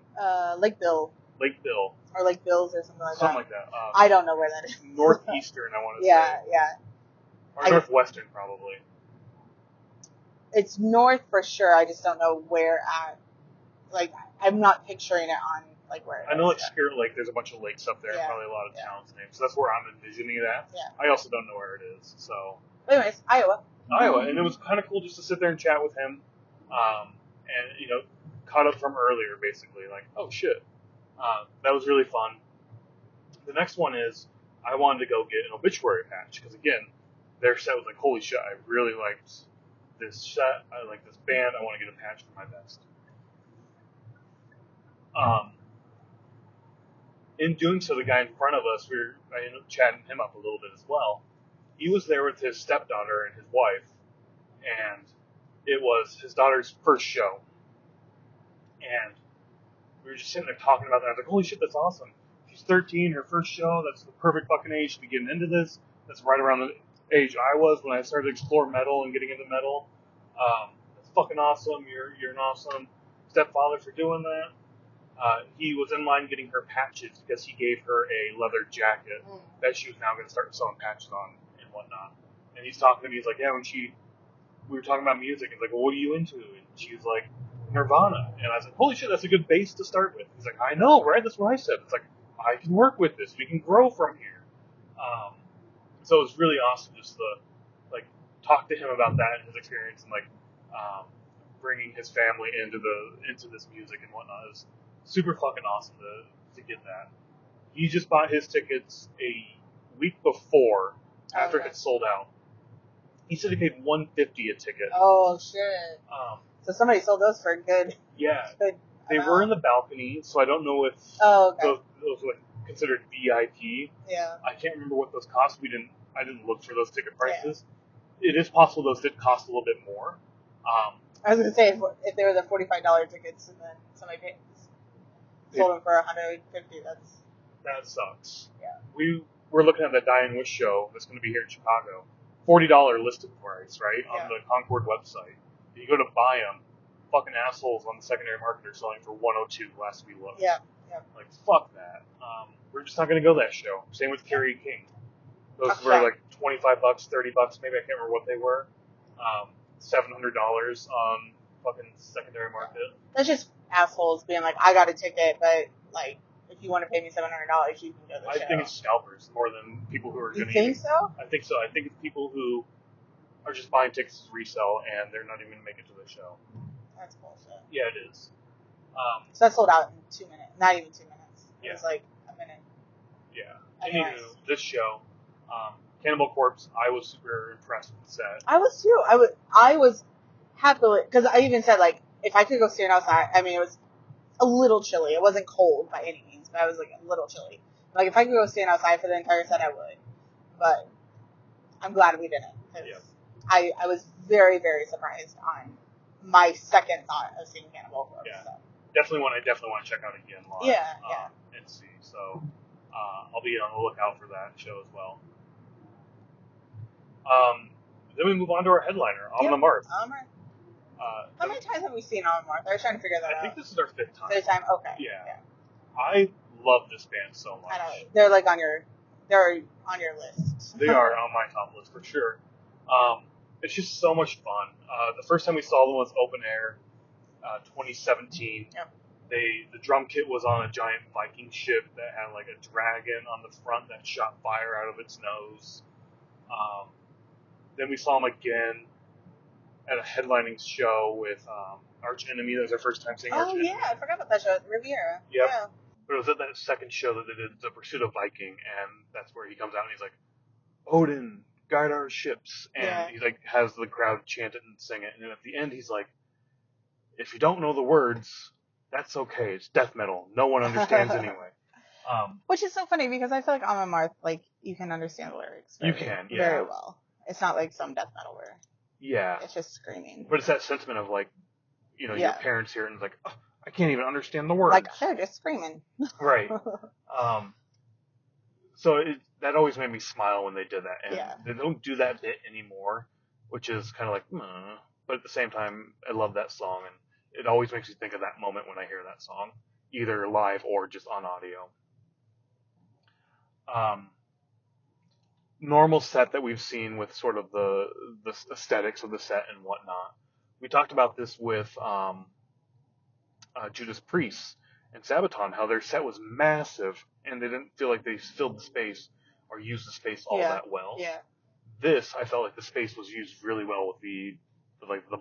Lake Bill. Lake Bill. Or Lake Bills or something like that. Something like that. I don't know where that is. Northeastern, I want to say. Yeah. Or Northwestern, probably. It's north for sure. I just don't know where at. Like, I'm not picturing it on, like, where it I know, is. like, Spirit Lake, there's a bunch of lakes up there, probably a lot of towns names. So that's where I'm envisioning it at. Yeah. I also don't know where it is, so. But anyways, Iowa. And it was kind of cool just to sit there and chat with him. And, caught up from earlier, basically. Like, oh, shit. That was really fun. The next one is, I wanted to go get an Obituary patch, because, again, their set was like, holy shit, I really liked this set, I like this band, I want to get a patch for my vest. In doing so, the guy in front of us, I ended up chatting him up a little bit as well. He was there with his stepdaughter and his wife, and it was his daughter's first show. And we were just sitting there talking about that. I was like, holy shit, that's awesome. She's 13, her first show, that's the perfect fucking age to be getting into this. That's right around the age I was when I started to explore metal and getting into metal. That's fucking awesome. You're an awesome stepfather for doing that. He was in line getting her patches because he gave her a leather jacket that she was now going to start sewing patches on and whatnot. And he's talking to me, he's like, yeah, we were talking about music, he's like, well, what are you into? And she's like, Nirvana. And I was like, holy shit, that's a good base to start with. He's like, I know, right? That's what I said. It's like, I can work with this. We can grow from here. So it was really awesome just to, like, talk to him about that and his experience and, like, bringing his family into this music and whatnot. It was super fucking awesome to get that. He just bought his tickets a week before, after it had sold out. He said he paid $150 a ticket. Oh, shit. So somebody sold those for a good... Yeah. Good they amount. were in the balcony, so I don't know if those were considered VIP. Yeah. I can't remember what those cost. I didn't look for those ticket prices. Yeah. It is possible those did cost a little bit more. I was going to say, if they were the $45 tickets and then somebody sold them for $150, that sucks. Yeah. We were looking at the Dying Wish show that's going to be here in Chicago. $40 listed price, right, on the Concord website. You go to buy them, fucking assholes on the secondary market are selling for $102 last we looked. Yeah. Like, fuck that. We're just not going to go to that show. Same with Carrie King. Those were like $25, $30, maybe, I can't remember what they were. $700 on fucking secondary market. That's just assholes being like, I got a ticket, but, like, if you want to pay me $700, you can go to the show. I think it's scalpers more than people who are going to... You think so? I think so. I think it's people who are just buying tickets to resell, and they're not even going to make it to the show. That's bullshit. Yeah, it is. So that sold out in 2 minutes. Not even 2 minutes. It was like a minute. Yeah. Anyways. Anywho, this show, Cannibal Corpse, I was super impressed with the set. I was too. I was happily, because I even said, like, if I could go stand outside, I mean, it was a little chilly. It wasn't cold by any means, but I was, like, a little chilly. Like, if I could go stand outside for the entire set, I would. But I'm glad we didn't. I was very, very surprised on my second thought of seeing Cannibal Corpse. Yeah. So. Definitely want to check out again live. Yeah. And see. So I'll be on the lookout for that show as well. Then we move on to our headliner, Amon Amarth. How many times have we seen Amon Amarth? I was trying to figure that out. I think this is our fifth time. Fifth time? Okay. Yeah. I love this band so much. I know. They're on your list. They are on my top list for sure. It's just so much fun. The first time we saw them was open air, 2017. Yep. The drum kit was on a giant Viking ship that had like a dragon on the front that shot fire out of its nose. Then we saw them again at a headlining show with Arch Enemy. That was our first time seeing Arch Enemy. Oh, yeah, I forgot about that show. Riviera. Yep. Yeah. But it was at that second show that they did The Pursuit of Viking, and that's where he comes out and he's like, Odin, guide our ships. And he like has the crowd chant it and sing it. And then at the end he's like, if you don't know the words, that's okay. It's death metal. No one understands anyway. Which is so funny because I feel like Amon Amarth, like, you can understand the lyrics. You can, yeah. Very well. It's not like some death metal where it's just screaming. But it's that sentiment of like, you know, your parents hear it and it's like, oh, I can't even understand the words. Like, they're just screaming. Right. So that always made me smile when they did that. And they don't do that bit anymore, which is kind of like, but at the same time, I love that song. And it always makes me think of that moment when I hear that song, either live or just on audio. Normal set that we've seen with sort of the aesthetics of the set and whatnot. We talked about this with Judas Priest and Sabaton, how their set was massive and they didn't feel like they filled the space or used the space all that well. Yeah. This, I felt like the space was used really well with the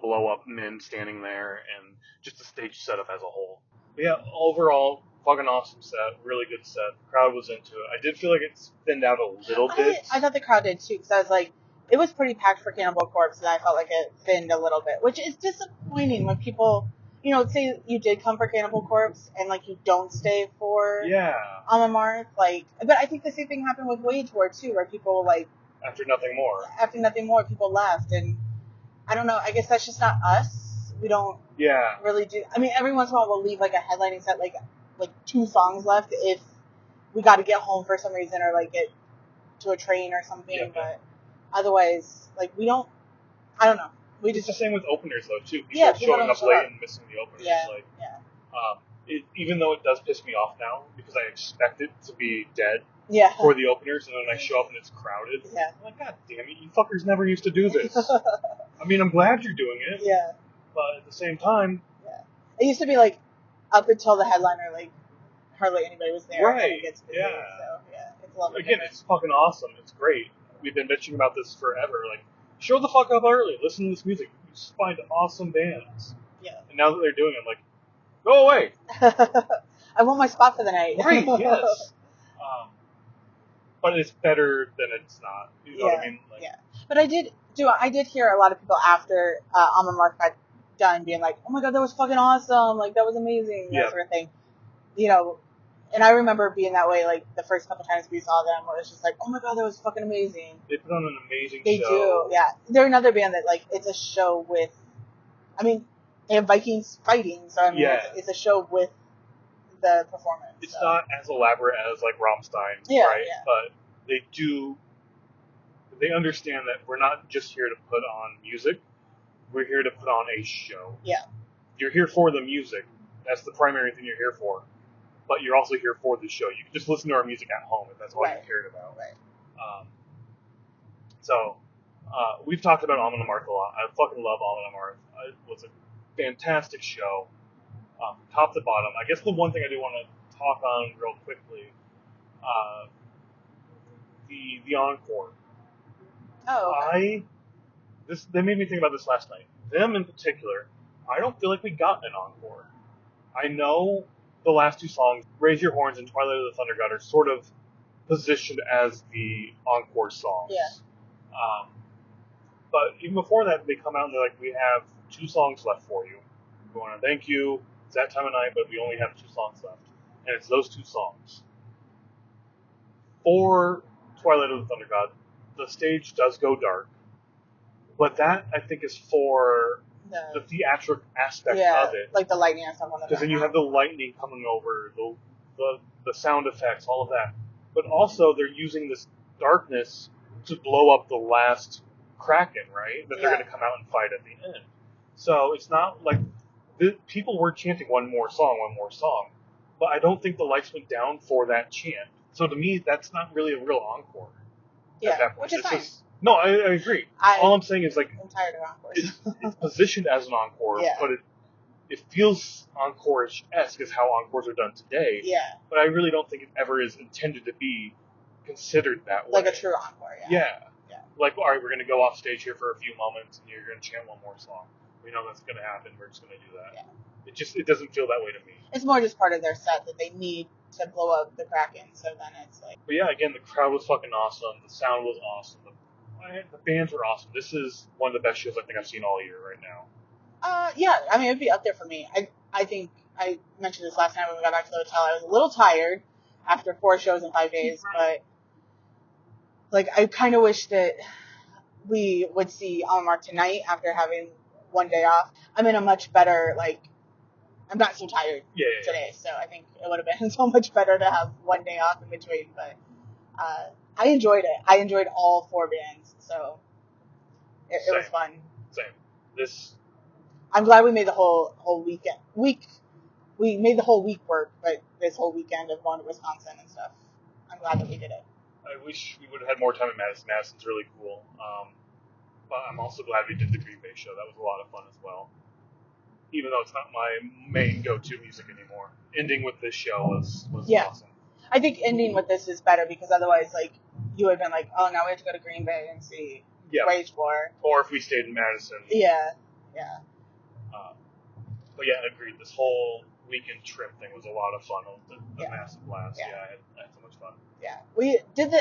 blow up men standing there and just the stage setup as a whole. But yeah, overall, fucking awesome set, really good set. The crowd was into it. I did feel like it thinned out a little bit. I thought the crowd did too, because I was like, it was pretty packed for Cannibal Corpse, and I felt like it thinned a little bit, which is disappointing when people, you know, say you did come for Cannibal Corpse and like you don't stay for Amon Amarth, like. But I think the same thing happened with Wage War too, where people like after nothing more, people left, and I don't know. I guess that's just not us. We don't really do. I mean, every once in a while we'll leave like a headlining set, like 2 songs left if we got to get home for some reason or like get to a train or something. But otherwise, like we don't. I don't know. It's the same with openers though too. People showing up late and missing the openers. Even though it does piss me off now because I expect it to be dead for the openers, and then I show up and it's crowded. I'm like, God damn it, you fuckers never used to do this. I mean, I'm glad you're doing it. But at the same time, it used to be like up until the headliner, like hardly anybody was there. Right. And it gets busy, so it's lovely. Again, it's fucking awesome. It's great. We've been bitching about this forever. Like, show the fuck up early. Listen to this music. You just find awesome bands. And now that they're doing it, I'm like, go away. I want my spot for the night. Great, yes. But it's better than it's not. You know what I mean? Like, But I did hear a lot of people after Amon Amarth got done being like, oh my god, that was fucking awesome. Like, that was amazing. That sort of thing. You know, and I remember being that way, like, the first couple times we saw them, where it was just like, oh my god, that was fucking amazing. They put on an amazing show. They do, yeah. They're another band that, like, it's a show with, I mean, they have Vikings fighting, so I mean, it's a show with the performance. It's not as elaborate as, like, Rammstein, right? But they understand that we're not just here to put on music, we're here to put on a show. You're here for the music. That's the primary thing you're here for. But you're also here for the show. You can just listen to our music at home if that's all you cared about. We've talked about Amon Amarth a lot. I fucking love Amon Amarth. It was a fantastic show, top to bottom. I guess the one thing I do want to talk on real quickly, the encore. They made me think about this last night. Them in particular, I don't feel like we got an encore. I know the last 2 songs, Raise Your Horns and Twilight of the Thunder God, are sort of positioned as the encore songs. But even before that, they come out and they're like, we have 2 songs left for you. We want to thank you. It's that time of night, but we only have 2 songs left. And it's those 2 songs. For Twilight of the Thunder God, the stage does go dark. But that, I think, is for the theatric aspect of it. Like the lightning and stuff on the because then you have the lightning coming over, the sound effects, all of that. But also, they're using this darkness to blow up the last Kraken, right? That they're going to come out and fight at the end. So it's not like people were chanting one more song. But I don't think the lights went down for that chant. So to me, that's not really a real encore. At that point. Which is fine. No, I agree. All I'm saying is like I'm tired of encores. it's positioned as an encore, Yeah. but it feels encore-esque as how encores are done today. Yeah. But I really don't think it ever is intended to be considered that way. Like a true encore, yeah. Like, all right, we're going to go off stage here for a few moments, and you're going to chant one more song. We know that's going to happen. We're just going to do that. Yeah. It doesn't feel that way to me. It's more just part of their set that they need to blow up the Kraken, so then it's like... But yeah, again, the crowd was fucking awesome. The sound was awesome. The bands were awesome. This is one of the best shows I think I've seen all year right now. Yeah, I mean, it'd be up there for me. I think I mentioned this last night when we got back to the hotel. I was a little tired after 4 shows in 5 days, but like I kind of wish that we would see Amon Amarth tonight after having 1 day off. I'm in a much better, like, I'm not so tired today, so I think it would have been so much better to have 1 day off in between, but I enjoyed it. I enjoyed all 4 bands, so it was fun. Same. I'm glad we made the whole weekend. We made the whole week work, but this whole weekend of going to Wisconsin and stuff, I'm glad that we did it. I wish we would have had more time in Madison. Madison's really cool. But I'm also glad we did the Green Bay show. That was a lot of fun as well. Even though it's not my main go-to music anymore. Ending with this show was awesome. I think ending with this is better because otherwise, like, you would have been like, oh, now we have to go to Green Bay and see Rage War. Or if we stayed in Madison. Yeah. But yeah, I agreed. This whole weekend trip thing was a lot of fun. It was a massive blast. Yeah, I had so much fun. Yeah.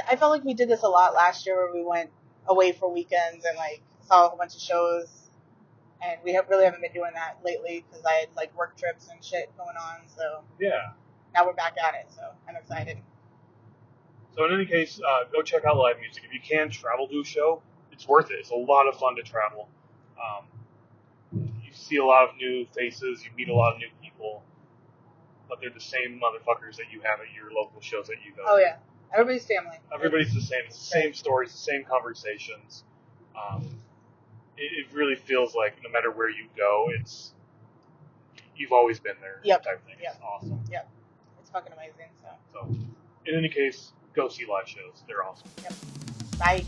I felt like we did this a lot last year where we went away for weekends and, like, saw a whole bunch of shows. And we really haven't been doing that lately because I had, like, work trips and shit going on. So yeah. Now we're back at it, so I'm excited. So in any case, go check out live music. If you can travel to a show, it's worth it. It's a lot of fun to travel. You see a lot of new faces, you meet a lot of new people, but they're the same motherfuckers that you have at your local shows that you go to. Oh, yeah. Everybody's family. Everybody's the same. It's the same stories, the same conversations. It really feels like no matter where you go, you've always been there type thing. Yep. It's awesome. Yep. It's fucking amazing. So, in any case, go see live shows. They're awesome. Yep. Bye.